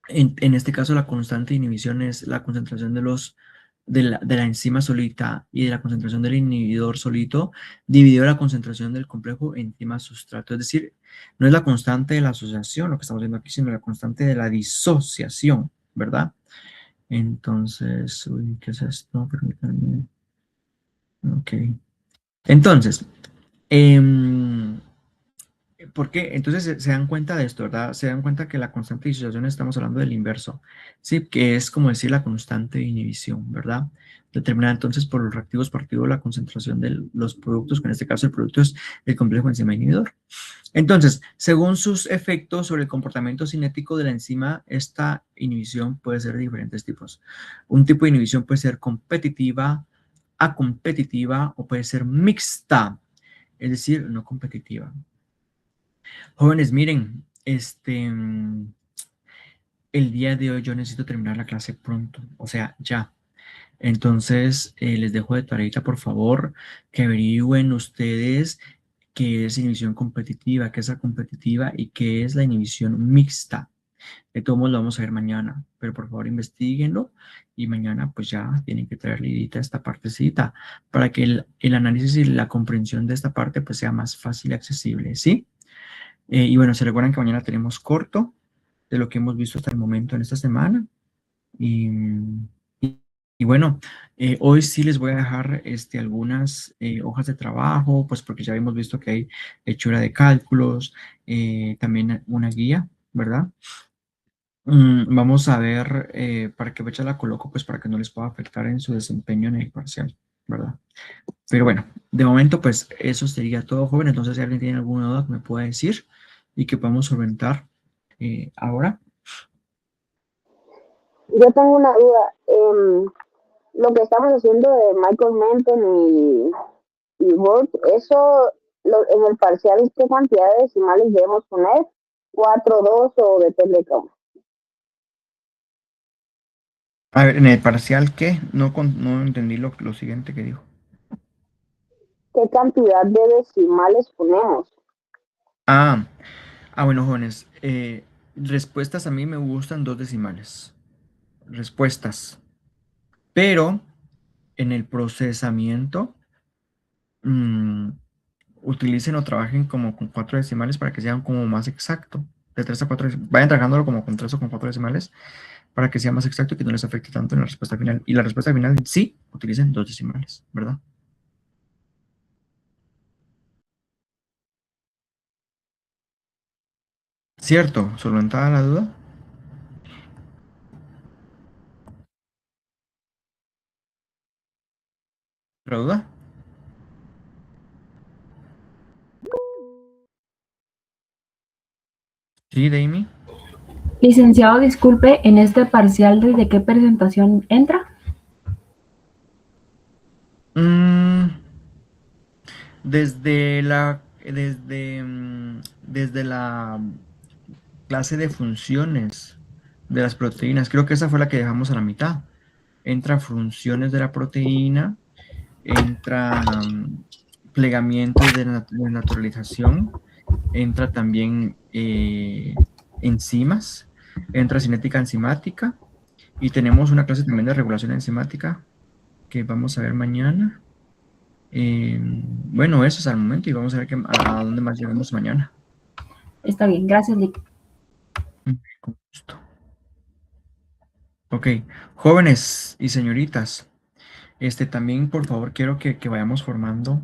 En este caso, la constante de inhibición es la concentración de la enzima solita y de la concentración del inhibidor solito dividido la concentración del complejo enzima sustrato. Es decir, no es la constante de la asociación lo que estamos viendo aquí, sino la constante de la disociación, ¿verdad? Entonces, ¿qué es esto? Permítanme. Ok. Entonces, ¿por qué? Entonces se dan cuenta de esto, ¿verdad? Se dan cuenta que la constante de disociación estamos hablando del inverso, ¿sí? Que es como decir la constante de inhibición, ¿verdad? Determinada entonces por los reactivos partido de la concentración de los productos, que en este caso el producto es el complejo enzima inhibidor. Entonces, según sus efectos sobre el comportamiento cinético de la enzima, esta inhibición puede ser de diferentes tipos. Un tipo de inhibición puede ser competitiva, acompetitiva o puede ser mixta, es decir, no competitiva. Jóvenes, miren, el día de hoy yo necesito terminar la clase pronto, o sea, ya. Entonces, les dejo de tareita, por favor, que averigüen ustedes qué es inhibición competitiva, qué es la competitiva y qué es la inhibición mixta. De todos modos lo vamos a ver mañana, pero por favor investiguenlo y mañana pues ya tienen que traer lidita esta partecita para que el análisis y la comprensión de esta parte pues sea más fácil y accesible, ¿sí? Y bueno, se recuerdan que mañana tenemos corto de lo que hemos visto hasta el momento en esta semana. Y, y bueno, hoy sí les voy a dejar algunas hojas de trabajo, pues porque ya hemos visto que hay hechura de cálculos, también una guía, ¿verdad? Vamos a ver para qué fecha la coloco, pues para que no les pueda afectar en su desempeño en el parcial, ¿verdad? Pero bueno, de momento pues eso sería todo, joven. Entonces si alguien tiene alguna duda que me pueda decir y que podamos solventar ahora. Yo tengo una duda. Lo que estamos haciendo de Michael Menton y Word, eso en el parcial, ¿qué cantidad de decimales debemos poner? ¿4, 2 o depende de cómo? A ver, en el parcial, ¿qué? No, no entendí lo siguiente que dijo. ¿Qué cantidad de decimales ponemos? Ah, bueno, jóvenes. Respuestas a mí me gustan 2 decimales. Respuestas. Pero en el procesamiento, utilicen o trabajen como con 4 decimales para que sean como más exacto. De 3 a 4, vayan trabajándolo como con 3 o con 4 decimales para que sea más exacto y que no les afecte tanto en la respuesta final. Y la respuesta final sí, utilicen 2 decimales, ¿verdad? ¿Cierto? ¿Solventada la duda? ¿La duda? Sí, Damie. Licenciado, disculpe, en este parcial, ¿desde qué presentación entra? Mm, desde la clase de funciones de las proteínas, creo que esa fue la que dejamos a la mitad. Entra funciones de la proteína, entra plegamiento y desnaturalización, entra también enzimas, entra cinética enzimática y tenemos una clase también de regulación enzimática que vamos a ver mañana. Bueno, eso es al momento y vamos a ver a dónde más llegamos mañana. Está bien, gracias, Lick. Con gusto. Ok, jóvenes y señoritas, también por favor quiero que vayamos formando